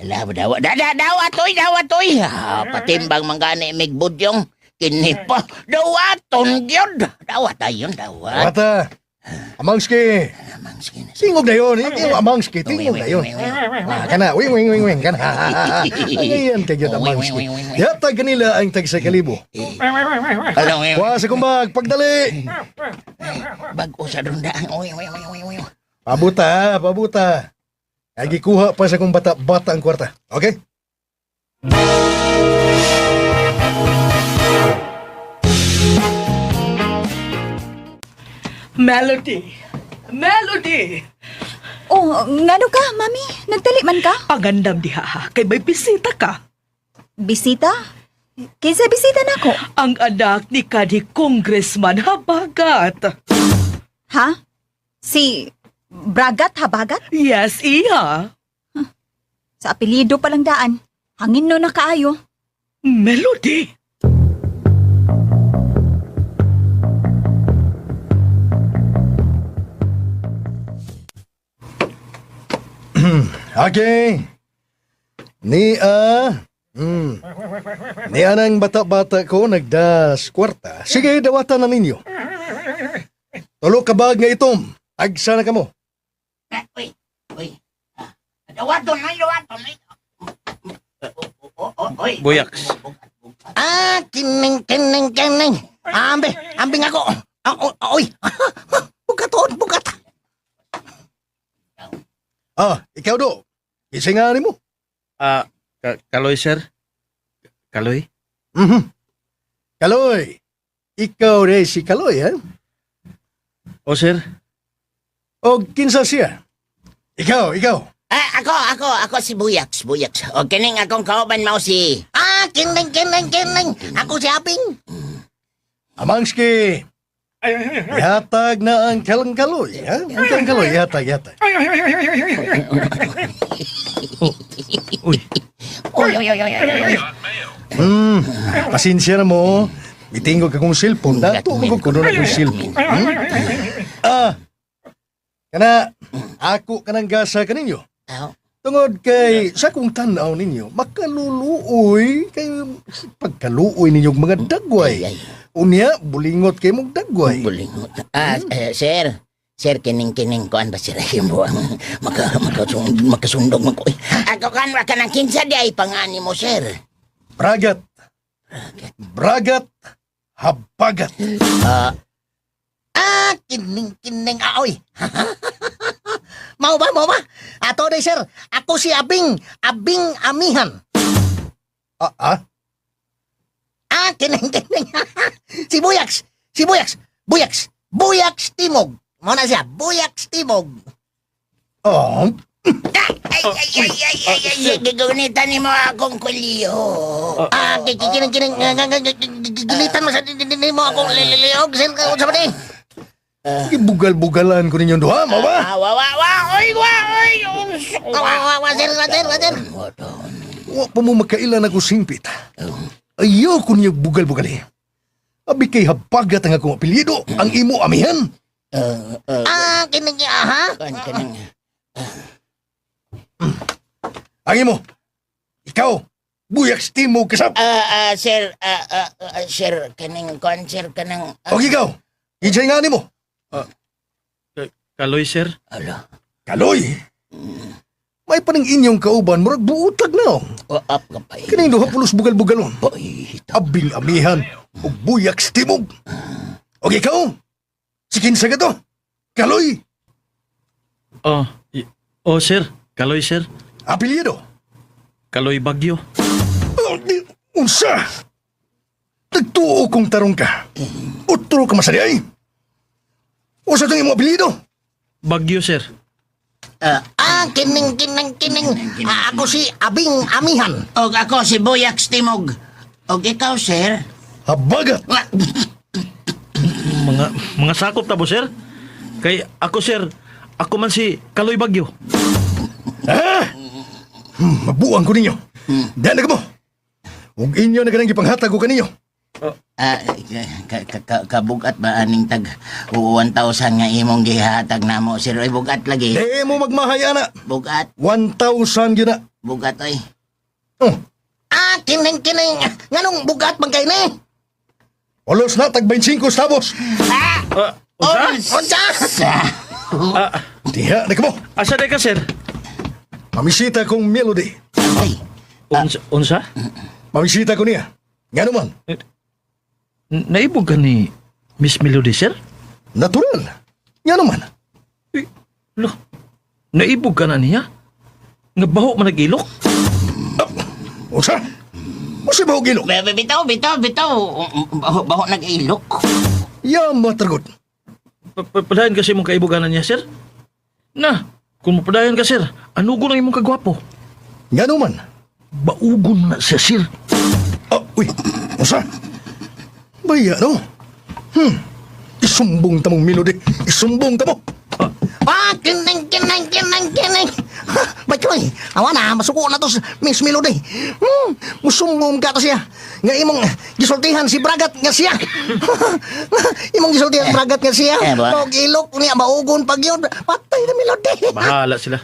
S8: Dawat toy. Patimbang manggani mig budyong. Kinipa. Dawaton gyud. Dawat ayon.
S5: Dawata. Amangski. Singog na yun. Hindi mo Amangski. Tingog na yun. Kana. Wing. Kana. Ngayon kayo Amangski. Yatag kanila ang tag sa kalibo. Kuha sa kumbag. Pagdali.
S8: Bago sa rundaan.
S5: Pabuta. Lagi kuha pa sa kong bata ang kwarta. Okay?
S10: Melody!
S2: Oh, ngano ka, mami? Nagtali man ka?
S10: Pagandam diha ha, kay may bisita ka.
S2: Bisita? Kinsa bisita nako?
S10: Ang anak ni kanhi Congressman Habagat.
S2: Ha? Si Bragat Habagat?
S10: Yes, iya.
S2: Sa apelyido palang daan. Hangin no na kaayo.
S10: Melody!
S5: Okay. Nia nang bata-bata ko nagdas kwarta. Sige, dawatan na ninyo. Tulo ka bag nga itom. Agsa na kamo.
S8: Uy. Dawaton na.
S3: Buyaks.
S9: Kining. Ambing ako. Oy. Bugat.
S5: Ikaw do. Isinganin mo.
S3: Kaloy, sir. Kaloy?
S5: Kaloy. Ikaw rin si Kaloy, ha?
S3: O, sir.
S5: O kinsa siya? Ikaw.
S8: Ako si Buyaks. O kining akong kauban mao si...
S9: Kining. Ako si Aping.
S5: Amangski. Ihatag na ang kalang Kaloy, ha? Ang kalang Kaloy, ihatag.
S3: Uy.
S5: Pasensya na mo. Bitingog akong cellphone. Dato ko kuno na akong cellphone. Kana, ako kanang gasa kaninyo. Tungod kay sa kong tanaw ninyo, makaluluoy kay pagkaluoy ninyong mga dagway. Unya, bulingot kay mong dagway.
S8: Sir. Sir, kining kuan ba sir yung buwang makasundog mo ko. Ako kan ng kinsa di ay pangani mo, sir.
S5: Bragat. Habagat.
S9: Kining aoy. Mau ba? Ato day sir, ako si Abing Amihan. Kining. Si Buyaks. Buyaks Timog. Mo na siya, Buyaks Timog.
S8: Gigunitan ni mo akong kulyo.
S9: Gilitan mo sa mo akong liliog. Sir, sa ba din?
S5: Ibugal-bugalan ko ninyo duha, mo ba?
S9: Sir.
S5: Wa pa mo magkailan ako singpit. Ayaw ko niyo bugal-bugali. Abi kay habagat ang akong apelyido, ang imo amihan.
S9: Kining ha?
S5: Ang imo, ikaw, Buyaks Timog kasap.
S8: Sir, kanang kuan, sir, kanang...
S5: O ikaw, ijay nga mo.
S3: Kaloy, sir.
S5: Kaloy? May panang inyong kauban, murag buutag na.
S8: Up ka pa eh.
S5: Kaning duha pulos bugal-bugalon. Abing amihan o Buyaks Timog. O ikaw, si kinsa ka to? Kaloy?
S3: Sir. Kaloy, sir.
S5: Apelyido?
S3: Kaloy Bagyo.
S5: Unsa? Nagtuo kong tarong ka. Utro ka masaliay. O sa itong imo apelyido?
S3: Bagyo, sir.
S9: Kining. Ako si Abing Amihan.
S8: O ako si Buyaks Timog. O ikaw, sir?
S5: Habagat.
S3: Mga sakop tabo, sir. Kay ako, sir. Ako man si Kaloy Bagyo.
S5: Mabuang ko ninyo. Dahil na mo. Huwag inyo na ganang ipanghatag ko kaninyo.
S8: Kabugat ba aning tag 1,000 nga imong gihatag namo, sir? Ay bugat lagi.
S5: Mo magmahaya na.
S8: Bugat.
S5: 1,000 yun na.
S8: Bugat oy.
S9: Kining. Nganong bugat bang kayo ni?
S5: Olos na, tag 25 tabos.
S9: Unsa?
S5: Diha, na mo.
S3: Asa na ka, sir?
S5: Mamisita kong melody.
S3: Unsa?
S5: Mamisita ko niya. Nga naman.
S3: Naibog ka ni Miss Melody, sir?
S5: Natural. Nga naman.
S3: Naibog ka na niya? Nga baho man nag-ilok?
S5: Usa? Usa baho gilok?
S8: Bitaw. Baho nag-ilok.
S5: Matragot.
S3: Padayon kasi mong kaibuganan niya, sir? Na, kung mapadayon ka, sir, anugo na imong kagwapo?
S5: Nga naman.
S3: Baugon na siya, sir.
S5: Uy, usa? Baya, no? Isumbong tamong melody. Isumbong tamo.
S9: Kining. Bachoy, awa na, masuko na to Miss Melody. Musumbong ka to siya. Nga imong gisultihan si Bragat nga siya. Imong gisultihan Bragat nga siya. Pag ilok niya, maugon pag yun. Patay na Melody.
S3: Bahala sila.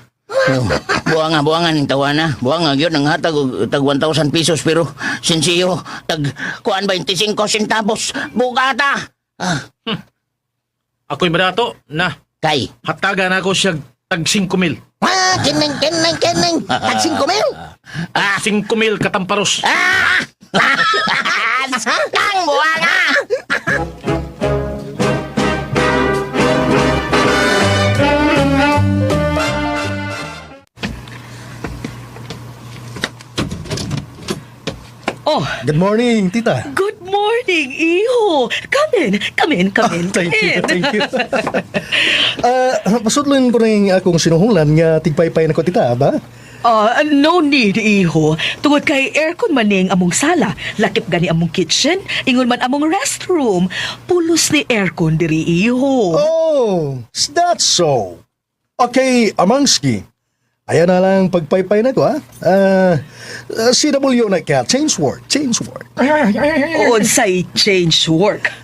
S8: Buwangan ng tawa na. Buwangan yun, ang hatag tag 1,000 pesos pero sinsiyo, tag kuan 25 centavos. Bugata.
S3: Ako'y badato na.
S8: Kay.
S3: Hatagan ako siya tag 5,000.
S9: Kining. Tag 5,000?
S3: 5,000 katamparos.
S8: Kang buanga!
S10: Oh,
S5: Good morning, tita.
S10: good morning, iho. Come in.
S5: Thank you. Pasudlin ko rin akong sinuhulan nga tigpaypay na ko, tita, ba?
S10: No need, iho. Tungod kay aircon maning among sala, lakip gani among kitchen, ingon man among restroom. Pulos ni aircon diri, iho.
S5: Oh, that's so. Okay, Amangski. Ayan na lang pagpaypay na ko, ha? CW na ka. Change word.
S10: Unsay change work.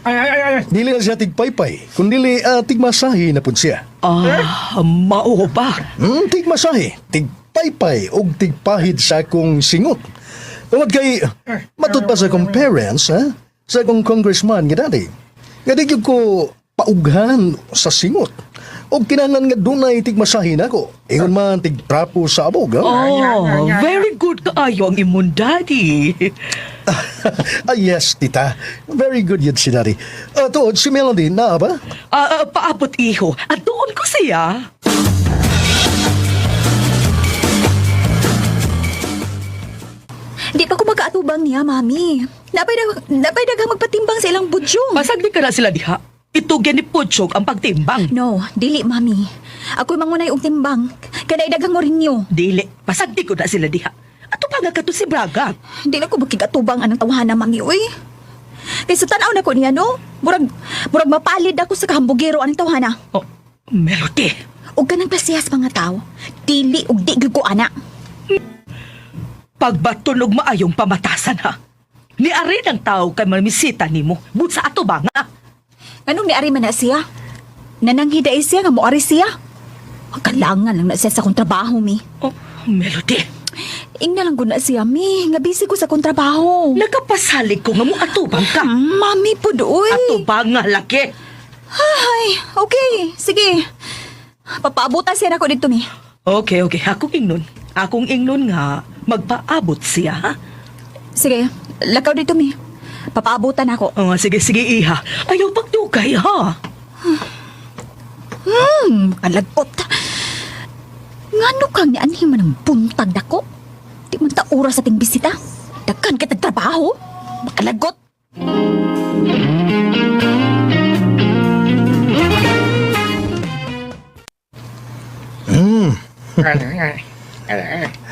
S5: Dili na siya tigpaypay, kundi tigmasahe na pud siya.
S10: Mao ba?
S5: Tigmasahe, tigpaypay, o tigpahid sa akong singot. Tungod kay, matud pa sa akong parents, ha? Sa akong congressman nga dati. Nga di gyud ko paughan sa singot. O kinahanglan nga dunay tigmasahin ako. Ingon man tigprapo sa abog, ha?
S10: Oh, very good kaayo ang imong daddy.
S5: Yes, tita. Very good yun si daddy. Tuod, si Melody, na ba?
S10: Paabot iho. At doon ko siya.
S2: Di pa ko magkaatubang niya, mami. Napay dagang magpatimbang sa ilang budyong.
S10: Pasagdi ka na sila diha. Ito gani putsog ang pagtimbang.
S2: No, dili, mami. Ako'y mangunay og timbang. Kanay dagang mo rin niyo.
S10: Dili, pasagdi ko na sila diha. Ato pa nga kato si Braga.
S2: Di na ko magkigatubang anang tawhana, mami, uy. Kaya sa tanaw na ko niya, no? Murag mapalid ako sa kahambugero anang tawhana.
S10: Oh, Melody.
S2: Og ganang klasihas mga tao, dili og di gyud ko ana.
S10: Pagbaton og maayong pamatasan ha. Ni ari ng tao kay mamisita nimo. But sa ato ba nga?
S2: Anong niari man na siya? Nananghiday siya nga moari siya. Kalangan lang na siya sa kontrabaho, mi.
S10: Oh, Melody.
S2: Ingna lang gud na siya, mi. Nga busy ko sa kontrabaho.
S10: Nagapasalig ko nga mo atubang ka.
S2: Mami po doy.
S10: Atubang nga laki.
S2: Ay, okay. Sige. Papaabutan siya na ko dito, mi.
S10: Okay. Akong ingnon nga magpaabot siya, ha?
S2: Sige, lakaw dito, mi. Papaabutan ako.
S10: Oh, sige, iha. Ayaw pagdugay, ha?
S2: Alagot. Ngano kang ni anhi man ang buntag dako? Di man ta oras sa ting bisita. Dagkan ka trabaho. Makalagot.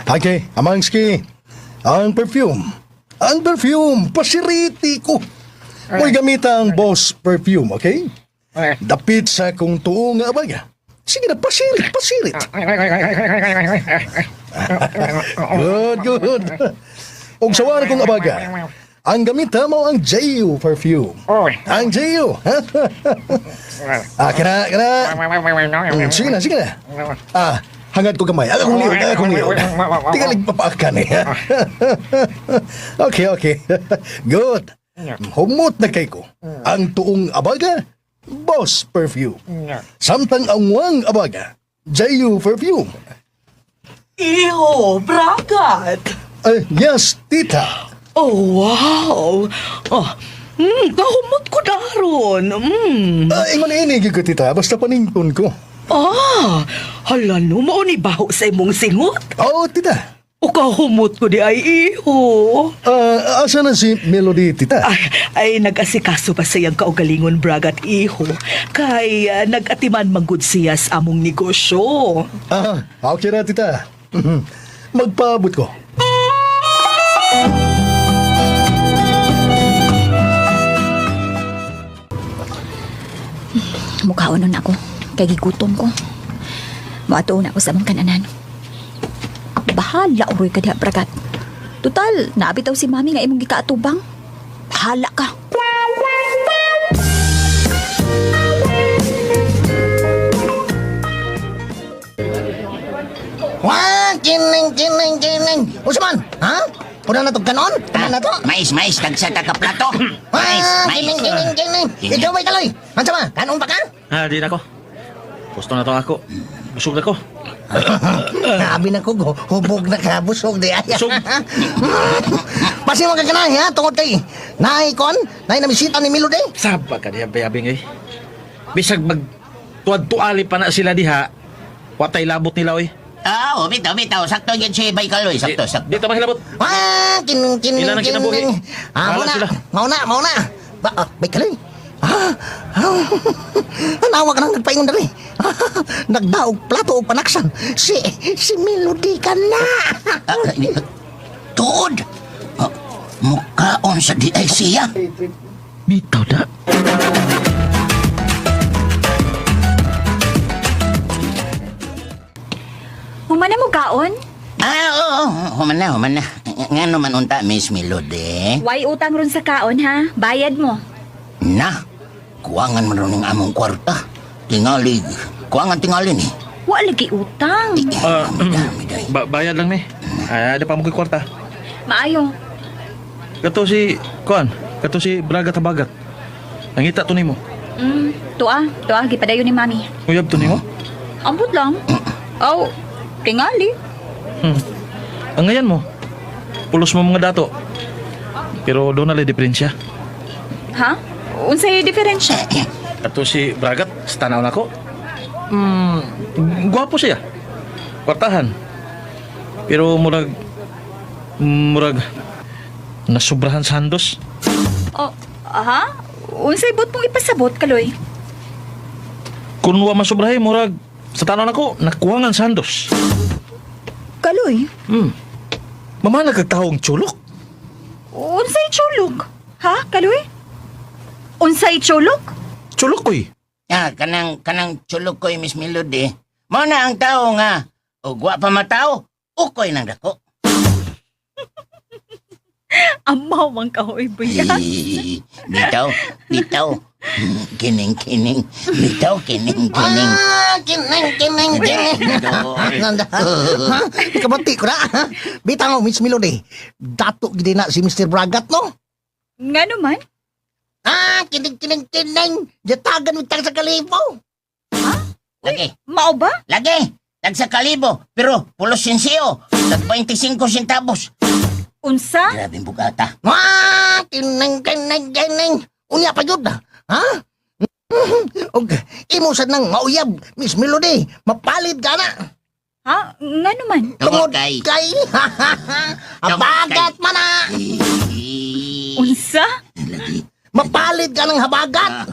S5: Okay, Amangski. Ang perfume, pasiriti ko. Huwag gamita ang Boss perfume, okay? Dapit sa kung tuong nga abaga. Sige na, pasirit. Good. Og sawan kong abaga. Ang gamita mo ang J.U. perfume. Ang J.U. Kana. Sige na. Hangad ko kamay. Akong liw. Tigalig papaakan eh. Okay. Good. Humot na kay ko. Ang tuong abaga, Boss perfume. Samtang ang wang abaga, J.U. perfume.
S10: Iho, Bragat.
S5: Yes, tita.
S10: Oh, wow. Kahumot ko daron.
S5: Ingon inig ko, tita. Basta panington ko.
S10: Hala no, mauni baho sa imong singot.
S5: Oo, tita.
S10: O kahumot ko di ay iho.
S5: Asa na si Melody, tita?
S10: Ay nag-asikaso pa siyang kaugalingon Bragat iho. Kay nag-atiman manggod siya sa among negosyo.
S5: Okay na, tita. Magpaabot ko.
S2: Mukhaon nun ako. Kay gigutom ko. Maatuon ako sa mong kananan. Bahala, uroy ka diha, Bragat. Total, naabitaw si mami nga imong gikaatubang. Bahala ka.
S9: Wah, kining. Usman, ha? Una na to ganon? Una na to?
S8: Mais, tagsata ka plato. Mais.
S9: Kining. Ikaw ba'y taloy? Mansa ba? Kanon pa ka?
S11: Di na ko. Gusto na to ako. Busog na ko.
S9: Sabi na ko, hubog na ka, busog di ay.
S11: Busog.
S9: Basi mo kaganay ha, tungod kay naay kon, naay nabisita ni Melody.
S11: Saba ka diha, bayabing eh. Bisag tuad-tuali pa na sila diha, watay labot nila oy.
S8: Bitaw. Sakto yun si Baykaloy. Sakto.
S11: Di ta mahilabot.
S9: Kining.
S11: Ilan ang kinabuhi? Bahala sila.
S9: Mauna. Bay ka rin. Nawa ka nang nagpaingon dali. Nagdaog plato o panaksan. Si Melody ka na.
S8: Tuod. Mukhaon sa di ay siya.
S3: Bitaw da.
S2: Humana mo kaon?
S8: Oo. Human na. Nga naman unta, Miss Melody.
S2: Way utang ron sa kaon ha. Bayad mo.
S8: Na, kuwangan mo rin ng among kwarta. Tingali ni.
S2: Wa lagi utang.
S11: Bayad lang ni. Ada pa mo ko'y kwarta.
S2: Maayo.
S11: Kato si Braga Tabagat. Nangita to nimo.
S2: Tuwa, gipadayon ni mami.
S11: Uyab to nimo?
S2: Ambot lang. Oh, tingali.
S11: Ang ngayon mo. Pulos mo mga dato. Pero doon na diferensya.
S2: Ha? Unsay diferensya?
S11: Kato si Bragat, sa tanaw na ko. Gwapo siya. Kwartahan. Pero murag nasubrahan sa handos.
S2: Oh, aha? Unsay bot mong ipasabot, Kaloy?
S11: Kung wa masubrahay, murag sa tanaw na ko, nakuwangan sa handos.
S2: Kaloy?
S11: Mama nagkataong tsulok.
S2: Unsay chulog? Ha, Kaloy? Unsay chulog?
S11: Tsulok ko'y.
S8: Kanang chulog ko'y Miss Melody. Mo na ang tao nga. Ugwa pa matao, ukoy nang dako.
S2: Amaw mang kahoy, buya.
S8: Bitaw. Kining. Bitaw, kining.
S9: Kining. Kabati ko na. Bitang Miss Melody. Dato gidi na si Mr. Bragat, no?
S2: Nga naman?
S9: Kining. Jatagan mo tang sa kalibo.
S8: Lagi.
S2: Mao ba?
S8: Lagi. Tag sa kalibo. Pero pulos sinsiyo. Tag 25 centavos.
S2: Unsa?
S8: Grabe bugata.
S9: Kining. Unya pa yun na. Ha? Og, imo sad nang mauyab, Miss Melody. Mapalit ka na.
S2: Ha? Nga naman?
S8: Tungod
S9: kay.
S8: kay.
S9: Habagat man na.
S2: Unsa?
S9: Mapalit ka ng habagat.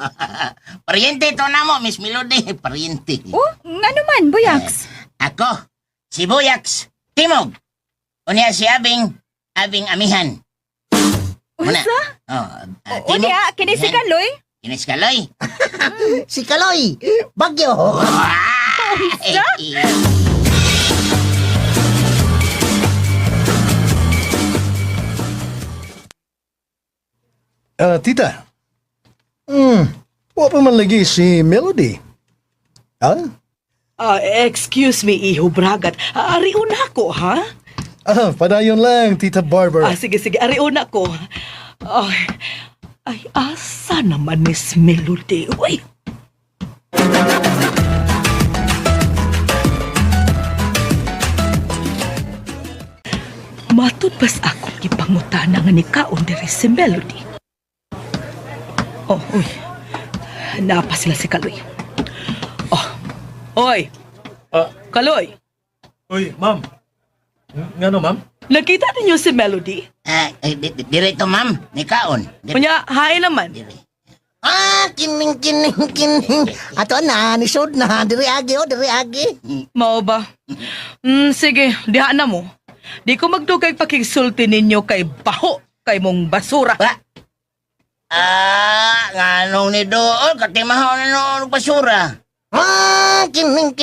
S8: Pariente to na mo, Miss Melody. Pariente.
S2: Oh, nga naman, Buyaks.
S8: Ako, si Buyaks, Timog. Unya si Abing Amihan.
S2: Unsa? Unya, kini si Kaloy?
S8: Kini si Kaloy.
S9: Si Kaloy. Bagyo.
S5: Tita. Wa pa man lagi si Melody.
S10: Excuse me, Iho Bragat. Ariuna ko, ha?
S5: Padayon lang, Tita Barbara.
S10: Sige, ariuna ko. Ay, asa naman Miss Melody? Uy! Matod bas ako gipangutana nga ni kaon diri si Melody. Uy. Napa sila si Kaloy. Oy! Kaloy!
S11: Uy, ma'am. Ngano, ma'am?
S10: Nakita ninyo si Melody?
S8: Direto, ma'am. Ni kaon.
S10: Kunya, hain naman.
S9: Kining. Ato na, nisod na. Diri agi.
S10: Mao ba? Sige, diha na mo. Di ko magdugay pakigsulti ninyo kay baho, kay mong basura.
S8: Nganong ni doon, katimahaw na noong basura.
S9: Kining.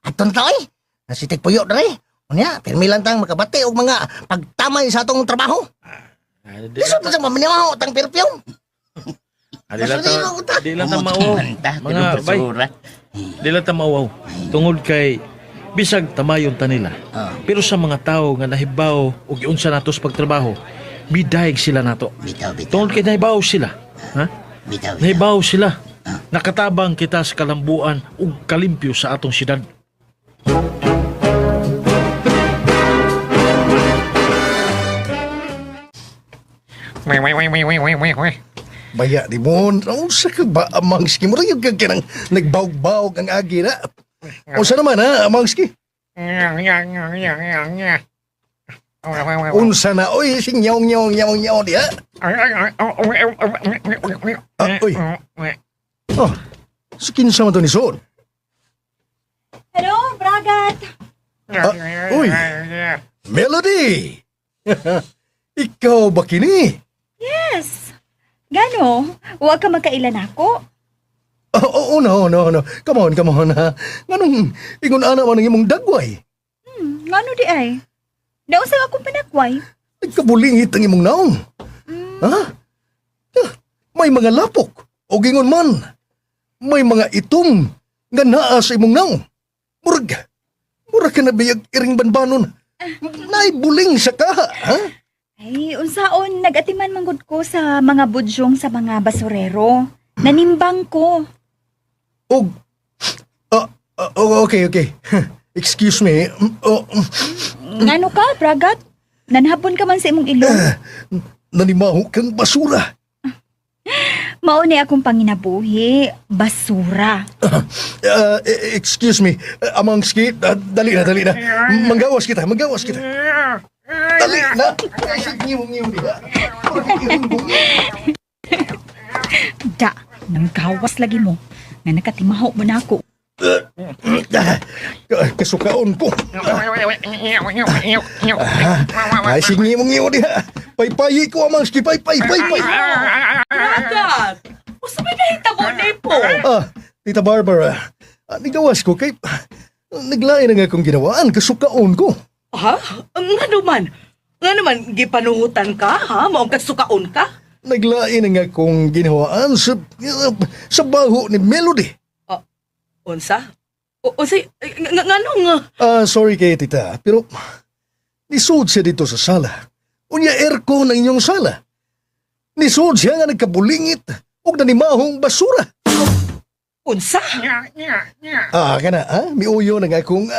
S9: Aton ta, oy. Nasitik puyo diri. Unya, pirmi lang tang makabati og mga pagtamay sa atong trabaho. Lisod man sa mamanimaho tang perfume.
S11: Di lang ta mauwaw. Mga bay. Di lang ta mauwaw. Tungod kay bisag tamayon ta nila. Pero sa mga tao nga nahibaw og giunsa nato sa pagtrabaho, bidayeg sila nato. Tungod kay nahibaw sila. Ha? Nahibaw sila. Nakatabang kita sa kalambuan ug kalimpyo sa atong syudad.
S5: Baya di mo, sa ka ba, Amangski? Mura yung kagkinang nagbaog-baog ang agi na. O sa naman ha, Amangski? Unsa na, oy, sinyaw-nyaw diha. Oy. Oh, sa kinsa man to ni Son?
S2: Hello, Bragat!
S5: Uy, Melody! Ikaw ba kini?
S2: Yes! Gano? Huwag ka magkailan ako?
S5: Oh, no. Come on, ha. Nganong, ingon ana man ang imong dagway.
S2: Ngano di ay? Nausang akong pinakway.
S5: Nagkabulingit ang imong naong. Ha? May mga lapok. O gingon man. May mga itom nga naa sa imong naong. Murag ka na biyag iring banbanon. Naibuling sa ka, ha?
S2: Ay, unsaon, nag-atiman manggod ko sa mga budyong sa mga basurero. Nanimbang ko.
S5: Okay. Excuse me.
S2: Ngano ka, Bragat? Nanhapon ka man sa imong ilong.
S5: Nanimaho kang basura.
S2: Mauni akong panginabuhi. Basura.
S5: Excuse me. Amangski, dali na. Manggawas kita. Dali na. Ngiw diha.
S2: Da, nang gawas lagi mo. Nga nakatimaho mo na ako.
S5: Kasukaon ko. Ay, sige mong ngiw diha. Paypayi ko, Amangski. Pay.
S10: Bragat! Usa may nahitabo na po?
S5: Tita Barbara, nigawas ko kay naglain na nga akong ginawaan, kasukaon ko.
S10: Ha? Nga naman, gipanuhutan ka, ha? Maong kasukaon ka?
S5: Naglain na nga akong ginawaan sa baho ni Melody.
S10: Unsa? Nganong?
S5: Sorry kay tita, pero nisud siya dito sa sala. Unya aircon ng inyong sala. Nisud siya nga nagkabulingit o nanimahong basura.
S10: Unsa?
S5: Kana, miuyo na nga akong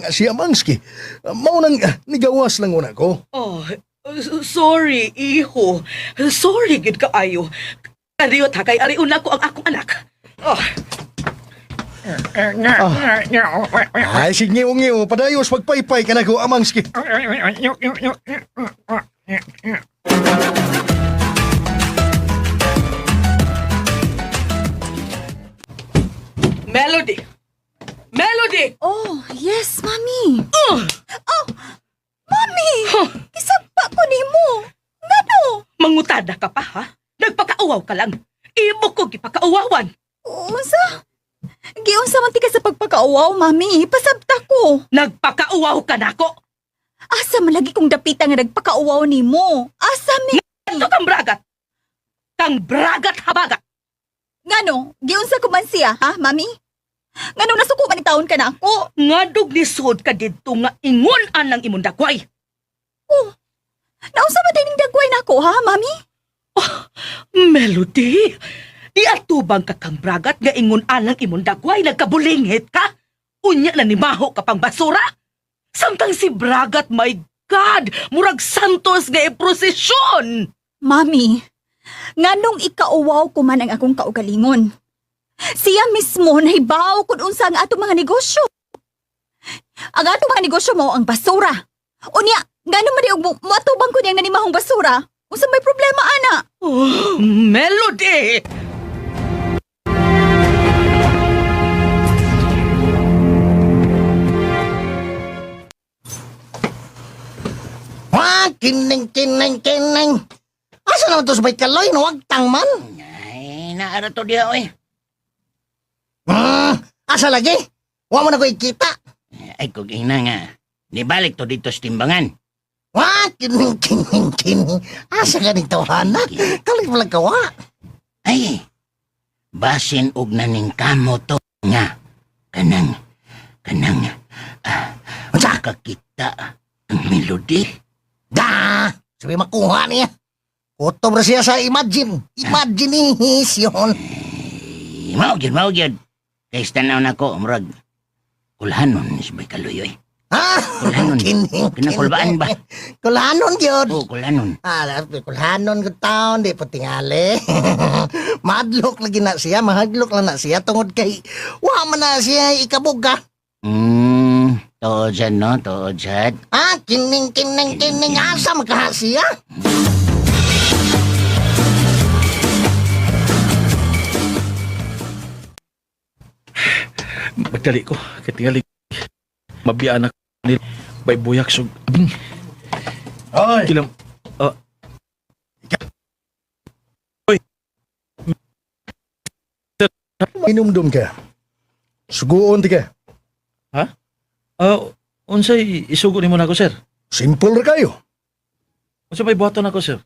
S5: si Amangski. Maunang nigawas lang una ko.
S10: Oh, sorry, iho. Sorry, gid kaayo. Kadiyot ha, kay ariuna ko ang akong anak.
S5: Ay, sige ngiw, padayos magpaypay ka na ko, Amangski.
S10: Melody!
S2: Oh, yes, Mami. Mami! Kisagpa ko ni mo. Ngano?
S10: Mangutada ka pa, ha? Nagpakauwaw ka lang. Imo ko gipakauwawan.
S2: Unsa? Giunsa man ti ka sa pagpakauwaw, Mami. Pasabta ko.
S10: Nagpakauwaw ka na ko.
S2: Asa man lagi kong dapita nga nagpakauwaw ni mo. Asa mi?
S10: Ito kang bragat. Kang bragat habagat.
S2: Ngano? Giunsa ko man siya, ha, Mami? Ngano nasuko man ni taon ka na ako?
S10: Ngadog ni sud ka dito nga ingon anang imong dagway.
S2: Nausa ba tayo dagway na ako, ha, Mami?
S10: Melody, iatubang ka kang bragat nga ingon anang imong dagway, nagkabulingit ka? Unya na nimaho ka pang basura? Samtang si bragat, my God, murag santos nga prosesyon.
S2: Mami, nganong ikauwaw ko man ang akong kaugalingon. Siya mismo nahibaw kung unsa ang atong mga negosyo. Ang atong mga negosyo mo ang basura. Unya, ngano man di matubang ko niyang nanimahong basura? Unsa may problema, ana?
S10: Melody!
S9: Kining. Asa naman to sa bait kaloy, nawagtang man?
S8: Ay, naara to diha, oy.
S9: Asa lagi? Wa mo na ko ikita.
S8: Ay, kung ina nga. Nibalik to dito sa timbangan.
S9: Kining. Asa ka nito, anak? Kalit mo lang kawa.
S8: Ay, basin og naning kamo to nga. Kanang, kakita ang Melody.
S9: Sabi makuha niya. Kutob na siya sa imagination.
S8: Mao gyud. Kay tanaw na ko, murag kulhanon si Bay Kaluyoy.
S9: Ha?
S8: Kulanon.
S9: Kining.
S8: Kinakulbaan ba?
S9: Kulanon yun.
S8: Oo, kulanon.
S9: Kulanon ko taon, di po tingali. Madlok lagi na siya, mahaglok lang na siya, tungod kay, man na siya ikabog ka.
S8: Tuod dyan, no? Tuod dyan.
S9: Kining, asa makaha siya?
S11: Magdali ko. Katingali. Mabiyaan ako nila. Bay buyak sug. Abing.
S5: Ay,
S11: Kilam.
S5: inumdum ka. Suguon ti ka.
S11: Unsay isugo nimo nako, sir?
S5: Simple ra kayo.
S11: Unsay may buhaton nako, sir?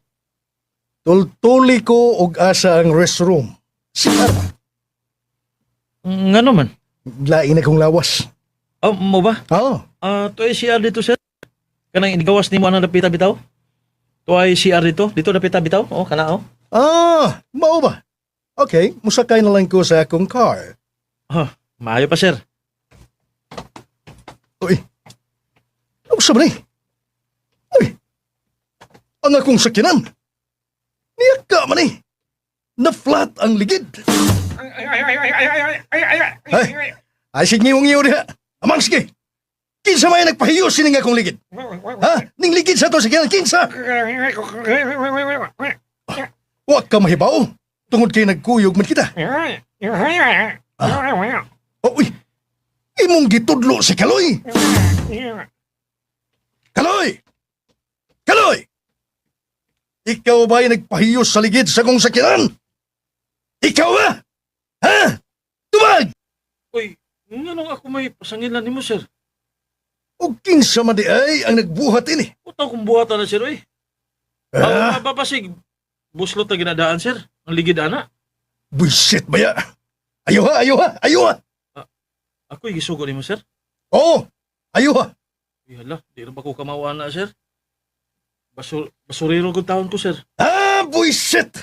S5: Tultuli ko og asa ang restroom. Siya
S11: Ngano man?
S5: lain akong lawas.
S11: Mo ba?
S5: Oo.
S11: Tuay CR dito, sir. Kanang igawas nimo anang napita bitaw? Tuay CR dito? Dito napita bitaw? Kana.
S5: Mao ba? Okay, musakay na lang ko sa akong car.
S11: Maayo pa, sir.
S5: Uy, ano sa ni? Uy, ang akong sakyanan. Niyak ka man eh. Na-flat ang ligid. Ay, signgiw-ngiw diha. Amang sige. Kinsa may nagpahiyo sining akong ligid? Ning ligid sa to sakyanan, kinsa? Huwag ka mahibaw. Tungod kay nagkuyog man kita. Uy, imong gitudlo si Kaloy. Kaloy! Kaloy! Ikaw ba'y nagpahiyos sa ligid sa kong sakyanan? Ikaw ba? Ha? Tumag!
S11: Uy, ngano ako may pasangilan nimo, sir?
S5: O kinsa man di ay ang nagbuhat ini?
S11: Utaw kong buhatan na, sir, uy. Papasig. Buslot na ginadaan, sir. Ang ligid, ana.
S5: Buisit ba ya? Ayaw ha!
S11: Ako'y gisugo nimo, sir.
S5: Oo! Ayaw ha!
S11: Hala, di rin ba ko kamawaan na, sir? Basurero kong taon ko, sir.
S5: Buisit!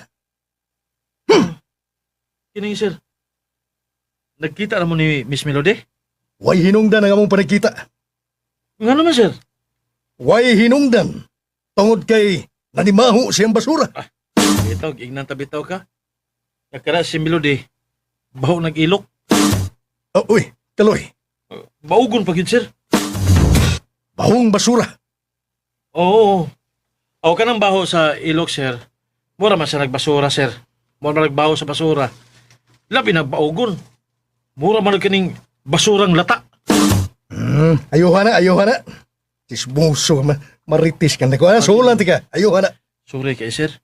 S11: Kining, sir. Nagkita na mo ni Miss Melody?
S5: Way hinungdan ang among panagkita.
S11: Nga naman, sir.
S5: Way hinungdan. Tungod kay nanimaho siyang basura.
S11: Bitaw, ignan tabitaw ka. Nagkara si Melody. Baho nag-ilok.
S5: Uy, Kaloy.
S11: Baugon pa yun, sir.
S5: Bahong basura.
S11: Oo. Ako ka ng baho sa ilok, sir. Mura man siya nagbasura, sir. Mura man nagbaho sa basura. Labi na baugon. Mura man kaning basurang lata.
S5: Ayuha na. Tisbuso, maritis ka na ko. Sulan tika, ayuha na.
S11: Sorry kay, sir.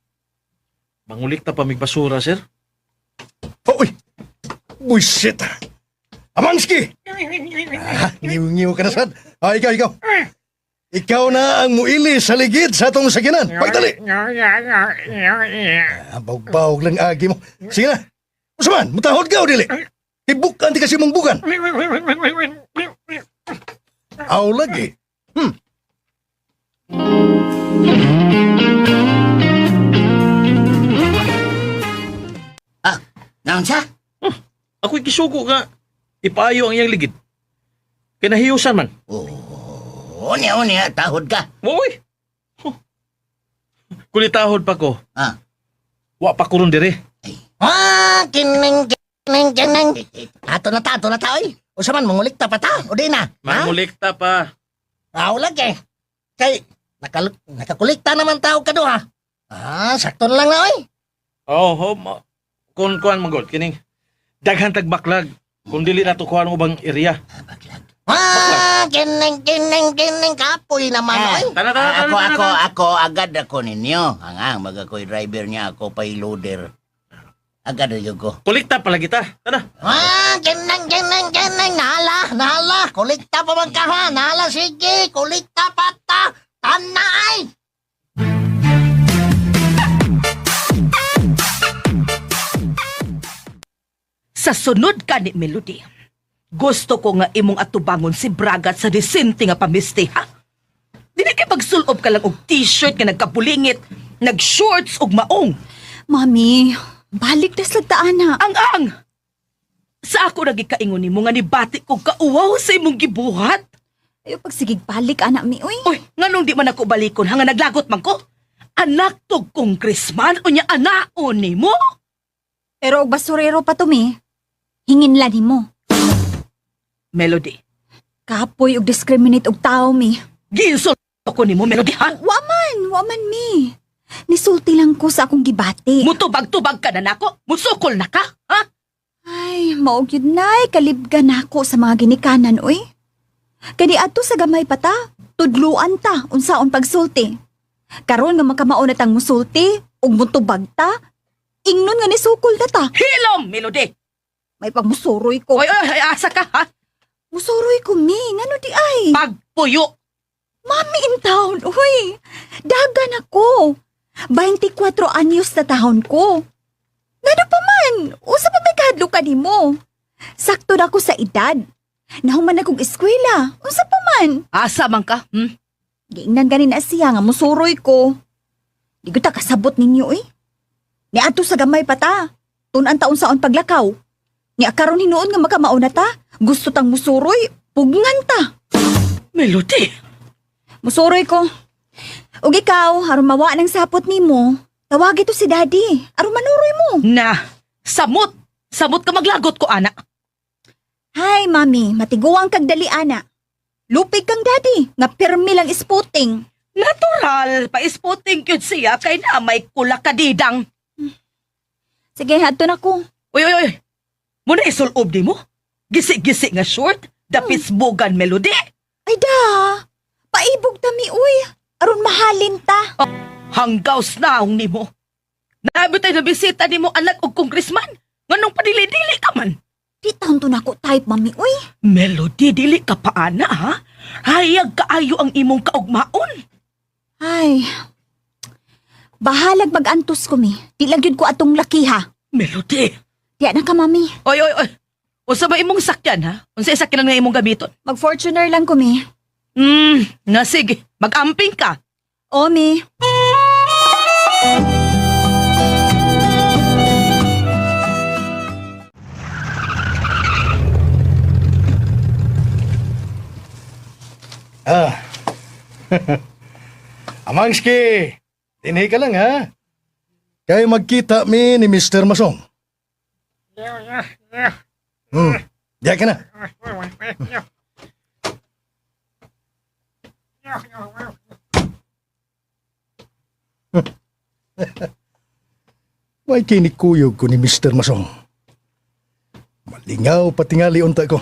S11: Mangulik ta pa mig basura, sir.
S5: Uy, buisit. Amangski! Ngiw-ngiw ka na sad. Ikaw. Ikaw na ang muili sa ligid sa atong sakyanan. Pagdali! Bawg-bawg lang agi mo. Sige na. Usaman, mutahod ka o dili? Ibukan di kasi mong bukan. Aw lagi.
S8: Naon siya?
S11: Ako'y gisugo nga. Ipayo ang iyang ligid. Kinahiyusan man.
S8: Unya, tahod ka.
S11: Uy! Kulitahod pa ko. Wa pa ko ron dire.
S9: Kining. Ato na ta, oy. Usaman, mangulik ta pa ta, o di na?
S11: Mangulikta pa.
S9: Lagi. Kay, nakakulikta naman tao ka do, ha? Sakto na lang na, oy.
S11: Kung kuhan magod, kining daghan tagbaklag. Kung dili na to kuhan ubang area.
S9: Kining, kapoy naman, oy.
S8: Ako, agad ako ninyo. Hangang, magakoy driver niya, ako payloader. Agad na ko.
S11: Kulikta pala kita. Tara.
S9: Kining, nala. Kulikta pa man ka, ha? Nala, sige, kulikta pa ta. Tanay!
S10: Sa sunod ka ni Melody, gusto ko nga imong atubangon si Bragat sa disente nga pamiste, ha? Dili kay pagsulob ka lang og t-shirt nga nagkapulingit, nag-shorts og maong.
S2: Mami, balik na slagtaan ha.
S10: Ang! Sa ako nagikaingon nimo nga nibati ko kauwaw sa imong gibuhat.
S2: Ayaw pagsigig balik, anak mi, uy.
S10: Uy, nganong di man ako balikon, hanga naglagot man ko? Anak to congressman, o niya anaon ni mo?
S2: Pero og basurero pa to, mi. Hinginlan nimo.
S10: Melody,
S2: Kapoy og discriminate og tao, mi.
S10: ginsol ako ni mo, Melody, ha?
S2: Waman, mi. Nisulti lang ko sa akong gibati.
S10: Mutubag-tubag ka na nako? Musukol na ka, ha?
S2: Ay, maog yun na'y kalibgan ako sa mga ginikanan, uy. Kadi ato sa gamay pa ta, tudluan ta, unsaon pagsulti. Karon nga makamao na tang musulti, ug mutubag ta, ingnon nga nisukol na ta.
S10: Hilom, Melody!
S2: May pagmusuroy ko.
S10: Oy, asa ka, ha?
S2: Musuroy ko, mi. Ngano di ay?
S10: Pagpuyo!
S2: Mami in town, uy. Dagan ako. 24 anyos na tahon ko. Ngano pa man, usa pa may kahadlo ka nimo. Sakto na ako sa edad. Nahuman akong eskwela. Unsa pa man.
S10: Asa man ka,
S2: Giingnan ganin na siya nga musuroy ko. Di ko ta kasabot ninyo, eh. Ni ato sa gamay pa ta. Tunan taon saon paglakaw. Ni akaron hinuon nga makamao na ta. Gusto tang musuroy, pugngan ta.
S10: Melody!
S2: Musuroy ko. Ug ikaw, aron mawa ng sapot nimo. Tawagi to si daddy. Aron manuroy mo.
S10: Na, samot! Samot ka maglagot ko, anak.
S2: Hi, mami. Matiguang kag dali, ana. Lupig kang daddy. Nga pirmi lang isputing.
S10: Natural, pa-spotting cute siya kay na may kulak kadidang.
S2: Sige, hadto na ko.
S10: Uy. Muna isulob di mo? Gisi-gisi nga short, dapis bugan Melody.
S2: Ay da, paibog tami, uy. Aron mahalin ta.
S10: Hanggaws naong ni mo. Naabot tayo na bisita ni mo anak o congressman. Nganong padili-dili ka man?
S2: Di taon to na ko type, mami, uy.
S10: Melody, dili ka pa ana, ha? Hayag kaayo ang imong kaugmaon.
S2: Ay, bahalag mag-antos ko, mi. Di lang yun ko atong laki, ha.
S10: Melody.
S2: Di na ka, mami.
S10: Oy. Unsa ba imong sakyan, ha? Unsa sakyan lang nga imong gamiton?
S2: Mag-Fortuner lang ko, mi.
S10: Nga sige. Mag-amping ka.
S2: O, mi.
S5: Amangski, tinhi ka lang ha. Kaya magkita mi ni Mr. Masong. Diya ka na. May kinikuyog ko ni Mr. Masong. Malingaw patingali unta ko.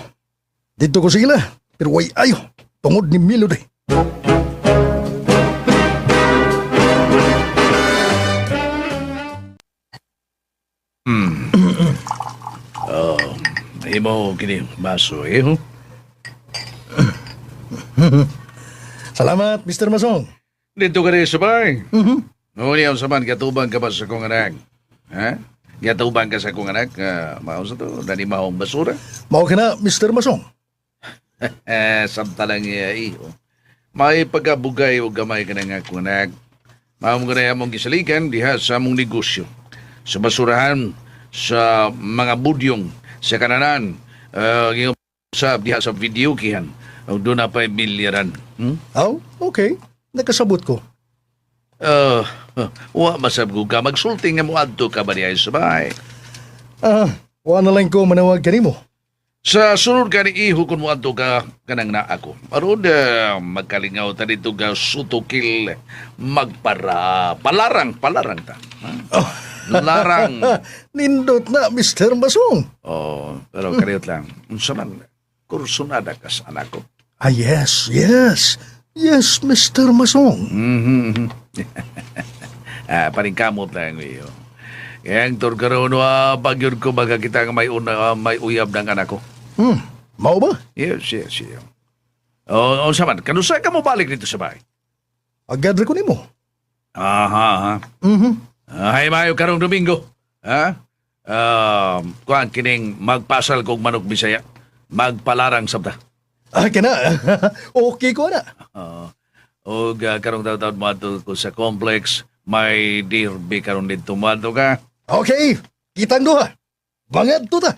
S5: Dito ko sila, pero way ayo. Tungod ni Melody.
S4: Imo kini baso eh.
S5: Salamat, Mr. Masong.
S4: Dito ka rin sabay. Ngunit ang saman, katubang ka ba sa kong anak? Ha? Katubang ka sa kong anak? Mao sa to, dani mahong basura?
S5: Mao ka na, Mr. Masong.
S4: Samtalang iya iyo. May pagkabugay o gamay ka na nga kong anak. Maong ka na among gisalikan diha sa among negosyo. Sa basurahan, sa mga budyong, sa kananan, yung sa diha sa video kihan. O doon na pa milyaran.
S5: Okay. Nakasabot ko.
S4: Wa masab ko ka. Magsulting nga mo adto ka ba niya sa bahay?
S5: Wa na lang ko manawag ka nimo.
S4: Sa sunod ka ni iho kung mo adto ka kanang na ako. Aron magkalingaw ta dito ka sutukil palarang ta. Larang.
S5: Nindot na, Mr. Masong.
S4: Pero kariyot lang. Unsa man, kursunada ka sa anak ko.
S5: Yes. Yes, Mr. Masong.
S4: Paningkamot lang iyo. Kaya ang turgaroon bagyod ko baga kita nga may uyab ng anak ko.
S5: Mao ba?
S4: Yes. Unsa man, kanusay ka mo balik dito sa bahay?
S5: Agad ko nimo.
S4: Hay mayo karong Domingo. Ha? Kuan kining magpasal kog manok Bisaya. Magpalarang sabta.
S5: Kana. Okay ko na.
S4: O karong taon mo ato ko sa complex, may derby karong dito mo ato ka.
S5: Okay. Kitang duha. Bangad to ta.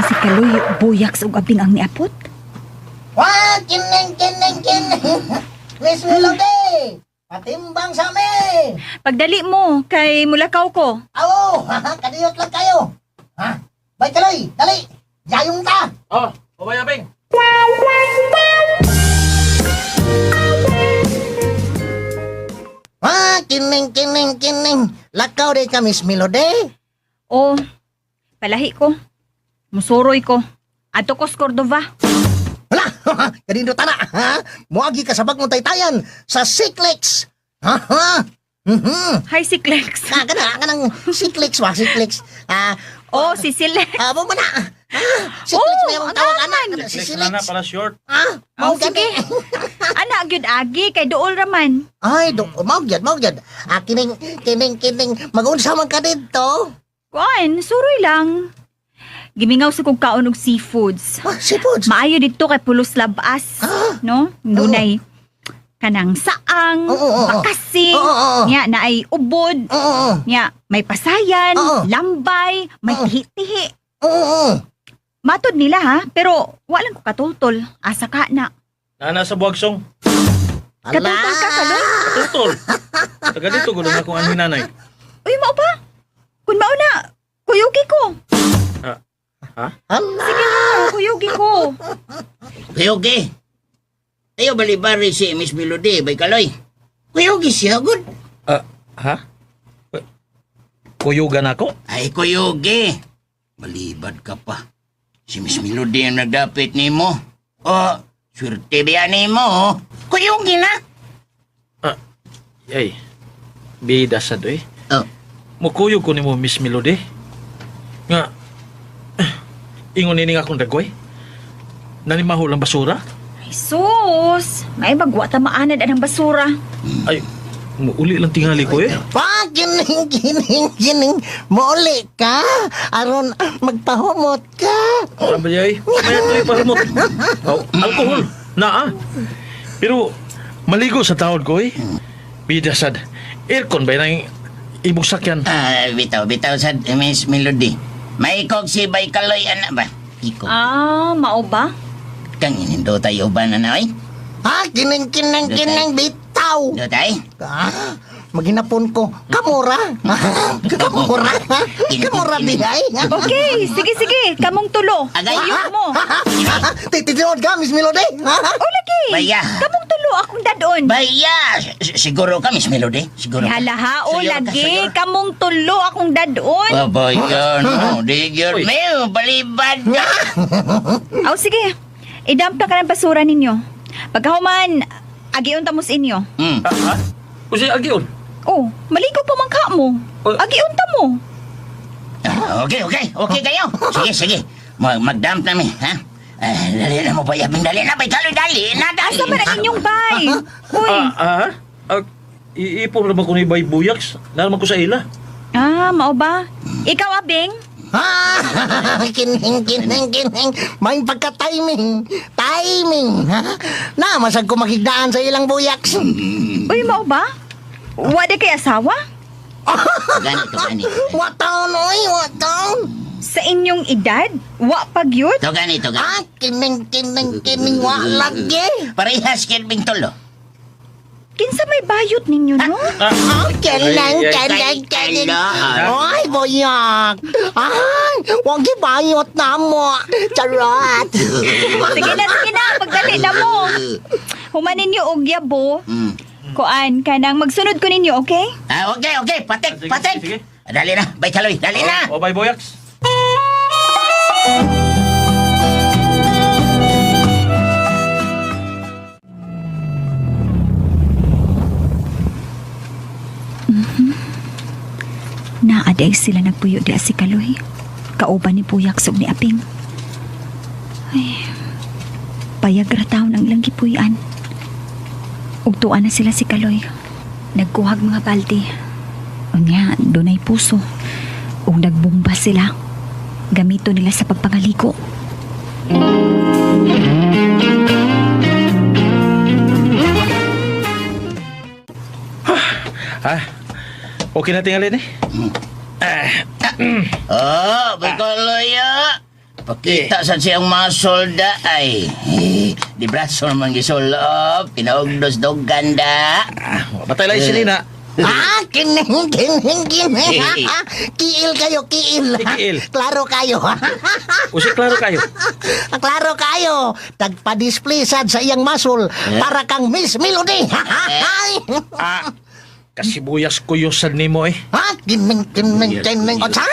S2: si Kaloy buyak sa ugabing ang niapot?
S9: Wah, kining. Miss Melody, patimbang sa amin.
S2: Pagdali mo, kay mulakaw ko.
S9: Awo, kadiyot lang kayo. Ha? Bay Kaloy, dali. Yayong ta.
S11: Oh, pabayabing.
S9: Wah, kining. Lakaw day ka, Miss Melody.
S2: O, palahi ko. Musuroy ko. Ato ko sa Cordova.
S9: Wala, kadindo tana, ha? Muagi ka sa bagong taytayan sa Siklex. Ha?
S2: Hi, si Clex.
S9: Kanang Siklex ba, Siklex.
S2: Oh, si Sile.
S9: Mo na. Siklex
S2: Oh,
S9: na yung
S2: ang
S9: tawag
S2: aman.
S9: anak. Si
S11: Next na na
S9: Siklex.
S11: para short.
S2: Oh, sige. Ana, gyud agi, kay dool raman.
S9: Ay, maugyad. Kining. Mag-unsa man ka dito.
S2: Kuan, suroy lang. Gimingaw sa kong kaon og seafoods.
S9: Seafoods.
S2: Maayo dito kay pulos labas, no? Dunay kanang saang,
S9: Oo.
S2: bakasi,
S9: Oo.
S2: nya naay ubod,
S9: Oo.
S2: nya may pasayan,
S9: Oo.
S2: lambay, may
S9: Oo.
S2: tihi-tihi.
S9: Oo.
S2: Matod nila ha, pero walang ko katultol. Asa ka na.
S11: Nana sa buwagsong.
S2: Katultol ka, Kaloy?
S11: Tutol. Taga dito gulo na kung ang hinanay.
S2: Uy, mao ba? Kun mao na, kuyugi ko. Sige na, kuyugi ko.
S8: Kuyogi. Ayaw balibari si Miss Melody, Bay Kaloy. Kuyogi siya, good.
S11: Ha? Kuyugan ako?
S8: Ay, Kuyogi. Balibad ka pa. Si Miss Melody ang nagdapit ni mo. Swerte biya ni mo. Kuyogi na.
S11: Ay, bida sa doy.
S8: Oh.
S11: Mukuyog ko ni mo, Miss Melody. Nga, ingon ini nga akong dagway. Nanimahol ang basura.
S2: Ay, sus! May bagwa ta maanad ang basura.
S11: Ay, muuli lang tingali ko eh.
S9: Pa, kining. Mauli ka. Aron, magpahumot ka.
S11: Sabi niya eh, may ito ipahumot. Alkohol, naa. Pero, maligo sa taon ko eh. Bida sad, aircon ba yung imong sakyan?
S8: Bitaw sa Miss Melody. May ikog si Bay Kaloy, anak ba? Ikog.
S2: Mao ba?
S8: Kang inindo tayo ba na na,
S9: Kining, bitaw.
S8: Do tayo?
S9: Maghinapon ko. Kamura. Kamura dihay.
S2: Okay, sige. Kamong tulo.
S8: Agay.
S2: Ayok mo.
S9: Titinood ka, Miss Melody.
S2: O lagi.
S8: Baya.
S2: Kamong tulo akong dadon.
S8: Baya! Siguro ka, Miss Melody? Siguro ka?
S2: Hala ha, o
S8: Sayo ka,
S2: lagi.
S8: sayo.
S2: Kamong tulo akong dadon.
S8: Babayan mo, digyan. May balibad na.
S2: Aw, sige. Idamp na ka ng basura ninyo. Pagkahuman, agion tamos inyo.
S11: Ha? Kasi agion.
S2: Oh, maligo pa man ka mo. Agion ta mo.
S8: Okay kayo. Sige. Mag-dump namin, ha? Dali na mo ba, Yabing? Dali na, Bay Kaloy, dali na.
S2: Asa ba ang inyong bay? Uy.
S11: Iipon naman ko ni Bay Buyaks. Nalaman ko sa ila.
S2: Mao ba? Ikaw, Abing?
S9: Kining. May pagka-timing. Masag ko makigdaan sa ilang buyaks.
S2: Uy, mao ba? Wala kay asawa?
S8: Ganito.
S9: Wataon.
S2: Sa inyong edad? Wa pagyud?
S8: Ganito.
S9: Kining, lagi.
S8: Parehas kin Bing Tolo.
S2: Kinsa may bayot ninyo, no?
S9: Kining. Ay, buyak. Ay, wag ibayot na mo. Charot.
S2: Sige na. Pagdali na mo. Humanin niyo og yabo. Kuan, kanang magsunod ko ninyo, okay?
S8: Okay. Patik.
S11: Sige.
S8: Dali na, Bay Kaloy, dali na.
S11: O Bay Buyaks.
S2: Naaday sila nagpuyo di si Kaloy. Kauban ni Puyak sug ni Aping. Ay, payag rataw ng ilang gipuyan. Ugtuan na sila si Kaloy. Nagkuhag mga balde. Unya, dunay puso. Ug nagbomba sila. Gamito nila sa pagpangaligo.
S11: Okay na tingalin eh.
S8: Bay Kaloy, Pakita sa siyang mga solda ay. Di braso naman gisulop. Pinaugdos dog ganda.
S11: Batay lang si Lina.
S9: Kining. Kiil kayo, kiil.
S11: Kiil.
S9: Klaro kayo.
S11: Usi klaro kayo.
S9: Klaro kayo. Tagpa-display sad sa iyang muscle para kang Miss Melody.
S11: Kasibuyas kuyosan nimo eh.
S9: Kining. O sa?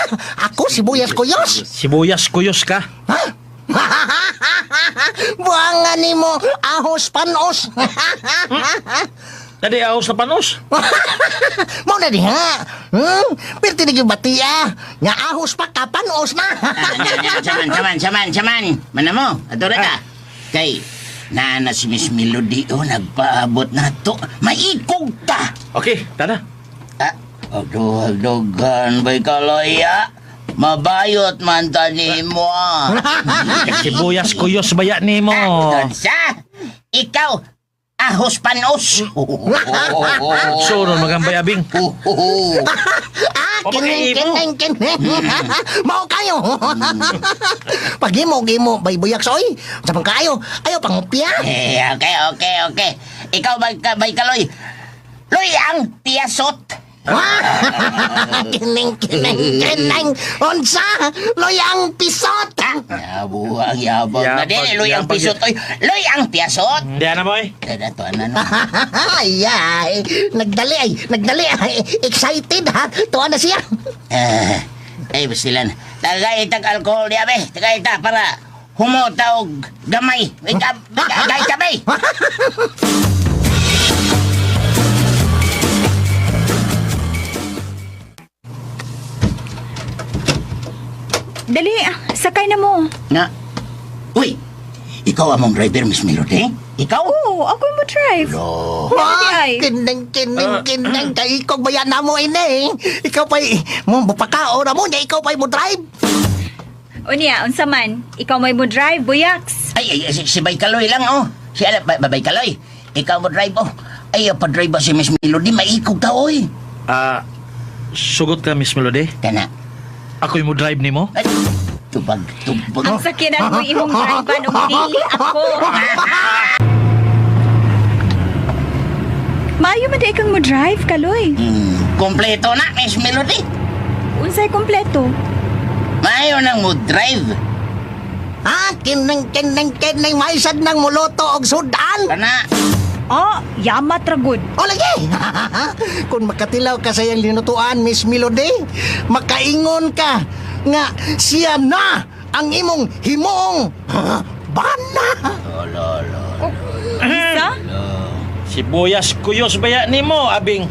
S9: Ako sibuyas kuyos.
S11: Sibuyas kuyos ka.
S9: Buangan nimo ahos panos.
S11: Tadi ahos na panos.
S9: Mau na diha. Pero tinig yung batia. Nga ahos pa kapanos na.
S8: Saman. Mana mo? Adora ka. Kay, na si Miss Melody nagpaabot na to. Maikog ta.
S11: Okay, tada.
S8: Agdogan bay kaloya. Mabayot man tani mo.
S11: Sibuyas kuyos baya nimo.
S8: Sa, ikaw, ahos panos.
S11: Suron magambay abing.
S9: Kining. Mau kayo. Pagimo, bay buyak soy. Sabang kayo. Ayaw pangupya.
S8: Okay. Ikaw bay kaloy. Loy ang piyasot.
S9: Kining. Unsa? Loyang pisot.
S8: Yabang na din. Loy ang pisot. Loy ang piyasot.
S11: Diyan na boy.
S8: Dato na.
S9: Ay, nagdali ay. Excited ha. Tuwa na siya.
S8: Basilan. Tagay tag alcohol niya be. Tagay ta para humota og gamay. Tagay ta be.
S2: Dali, sakay na mo.
S8: Na. Uy, ikaw among driver, Miss Melody? Ikaw?
S2: Oo, ako mo drive. Ay.
S9: Kining. Kay ikaw bayan na mo ini. Ikaw pa'y mo bapakao na mo niya. Ikaw pa'y mo drive.
S2: Unya, unsa man, ikaw may mo drive, buyaks.
S8: Ay, si Bay Kaloy lang, oh. Si Bay Kaloy. Ikaw mo drive, oh. Ay, pa-drive ba si Miss Melody? Maikog ka, oy.
S11: Sugot ka, Miss Melody.
S8: Kana.
S11: Ako yung mo drive nimo.
S8: Ay, tubag.
S2: Ang sakinan mo imong drive-an, dili ako. Maayo man di kang mo drive, Kaloy.
S8: Kompleto na, Miss Melody.
S2: Unsay kompleto?
S8: Maayo nang mo drive.
S9: Kining. Maisad ng muloto og sudan.
S8: Kana.
S2: Yamat ragod.
S9: O lagi! Kung makatilaw ka sa iyang linutuan, Miss Melody, makaingon ka nga siya na ang imong himuong bana.
S2: Isa?
S11: Sibuyas kuyos baya nimo abing.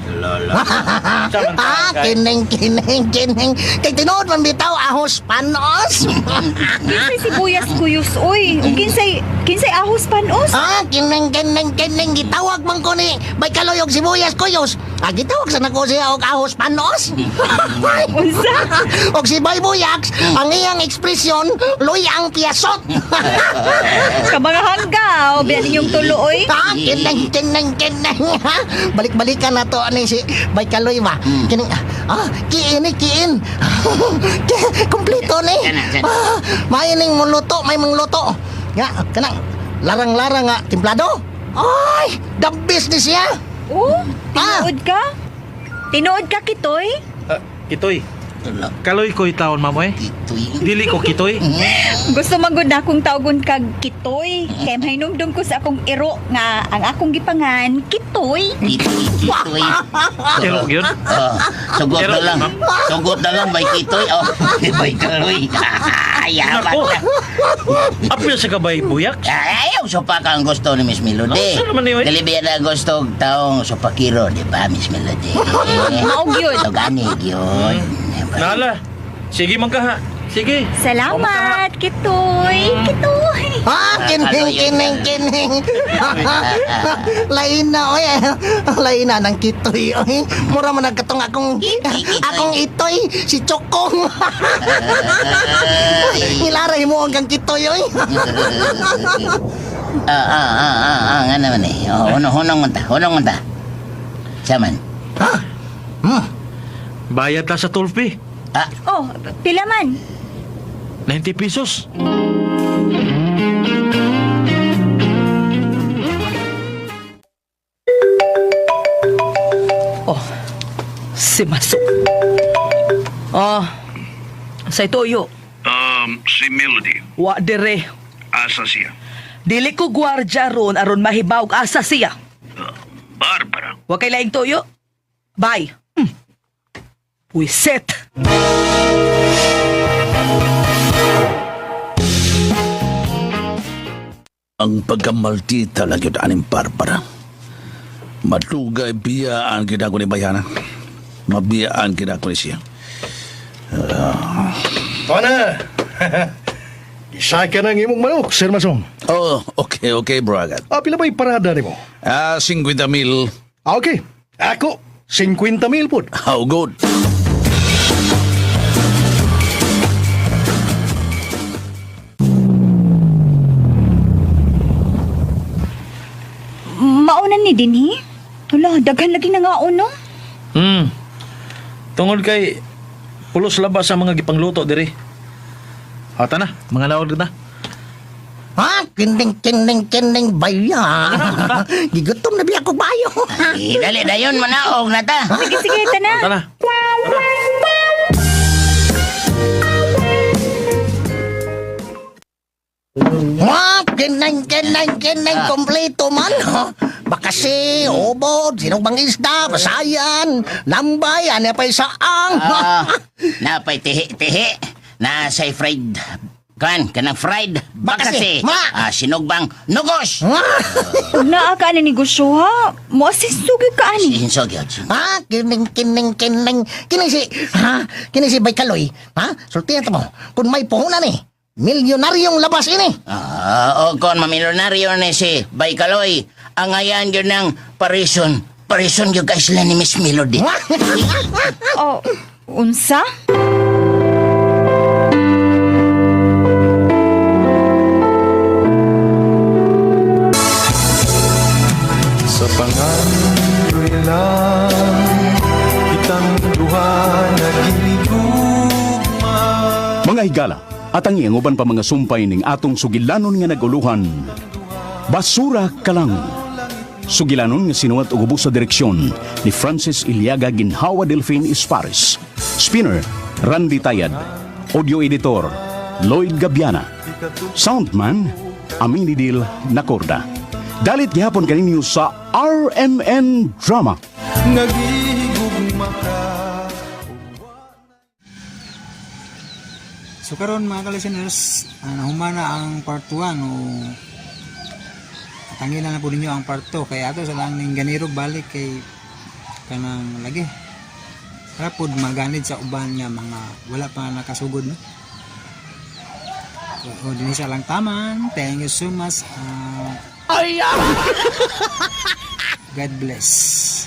S9: Kining. Kay tinuod man bitaw ahos panos.
S2: Kinsay sibuyas kuyos, uy. Kinsay ahos panos?
S9: Kining. Gitawag man ko ni Bay Kaloy og sibuyas kuyos. Gitawag sa nako siya og ahos panos.
S2: Unsa?
S9: Og si Bay Buyaks, ang iyang ekspresyon, loy ang piyasot.
S2: Kamanga hanggaw, biyan ninyong tulo, uy.
S9: Kining. Balik-balikan na to ani si Bay Kaloy ba. Kining. Kiin. Kompleto ni. May ning muluto, may mangluto. Nga, kanang larang-larang nga timplado. Ay, the business niya.
S2: Tinuod ka, Kitoy?
S11: Kitoy. Kaloy ko'y taon, mamoy. Dili ko kitoy.
S2: Gusto magod na akong tawgon kag Kitoy. Kaya mahinumdum ko sa akong iro nga ang akong gipangan, Kitoy.
S8: Kitoy.
S11: Iro yun?
S8: Sugot na lang, Bay Kitoy. Bay Kaloy.
S11: Ako. Apil sa kabay buyak.
S8: Ayaw, sopa ka ang gusto ni Miss Melody.
S11: Saan naman yun?
S8: Dalibiyan na gusto taong sopakiro, di ba, Miss Melody?
S2: Maog yun.
S8: Ganig yun.
S11: Nala. Sige man ka ha. Sige.
S2: Salamat, Kitoy. Kitoy.
S9: Kining. Lain na, oy. Lain na ng Kitoy, oy. Mura man nagkatong akong itoy, si Chokong. Nilaray mo hanggang Kitoy, oy.
S8: Nga naman eh. Hunong man ta. Saman.
S11: Bayad ta sa tulpi.
S2: Oh, pila man?
S11: 90 pesos.
S10: Oh, si Masok. Oh, sa itoyo.
S4: Si Melody,
S10: Wa dire.
S4: asa siya?
S10: Dili ko gwardya ron aron mahibaw og asa siya.
S4: Barbara.
S10: Wa kay laing toyo. Bye. Wiset.
S4: Ang pagkamalti talaga yun aning Barbara. Matugay biyaan kita ko ni Bayana. Mabiyaan kita ko ni siya.
S5: Pana! Isa ka ng imong manok, Sir Masong.
S4: Oh, okay, bro agad.
S5: Pila ba'y parada ni mo?
S4: 50,000.
S5: Okay. Ako, 50,000 po.
S4: How good?
S2: Maunan ni Dinhi? Wala, daghan lagi na nga no?
S11: Tungod kay pulos labas sa mga gipangluto diri. Ata na, mga laod na.
S9: Ha? Kining baya. Gigutom na biya ko bayo.
S8: Dali dayon manaog na ta.
S2: Sige, tana.
S11: Ata na.
S9: Ha? Kining kompleto man. Bakasi, ubod, sinubang isda, basayan, lambay, ano pa isaang.
S8: Napay tihi. Nasay fried. Kanang fried. Bakasi. Sinugbang nugos.
S2: Huwag na ka na negosyo ha. Mo asisugi ka ani.
S8: Sinsog yun.
S9: Ha? Kining. Kini si Baykaloy. Ha? Sultihan mo. Kung may puhunan eh. Milyonaryong labas ini.
S8: O kon mamilonaryo ni si Baykaloy. Ang ayan yun ng parison. Parison yung kaisla ni Miss Melody.
S2: Oh, unsa?
S6: Sa pangandoy lang kitang duha naghinigugma.
S7: Mga higala, at ang ianguban pa mga sumpay ning atong sugilanon nga naguluhan. Basura ka lang. Sugilanon nga sinuwat og ubos sa direksyon ni Francis Iliaga Ginhawa Delfin Ispares. Spinner, Randy Tayad. Audio editor, Lloyd Gabiana. Soundman, Aminidil Nacorda. Dalit gihapon kaninyo sa RMN Drama.
S6: Nagihigugma ka.
S1: So karon mga ka-listeners, nahumana ang part 1 o tangilan na po ninyo ang part 2 kaya ato sa lang ning ganiro balik kay kanang lagi para po maganid sa uban nga mga wala pa nakasugod no. So dinhi siya lang taman. Thank you so much. God bless.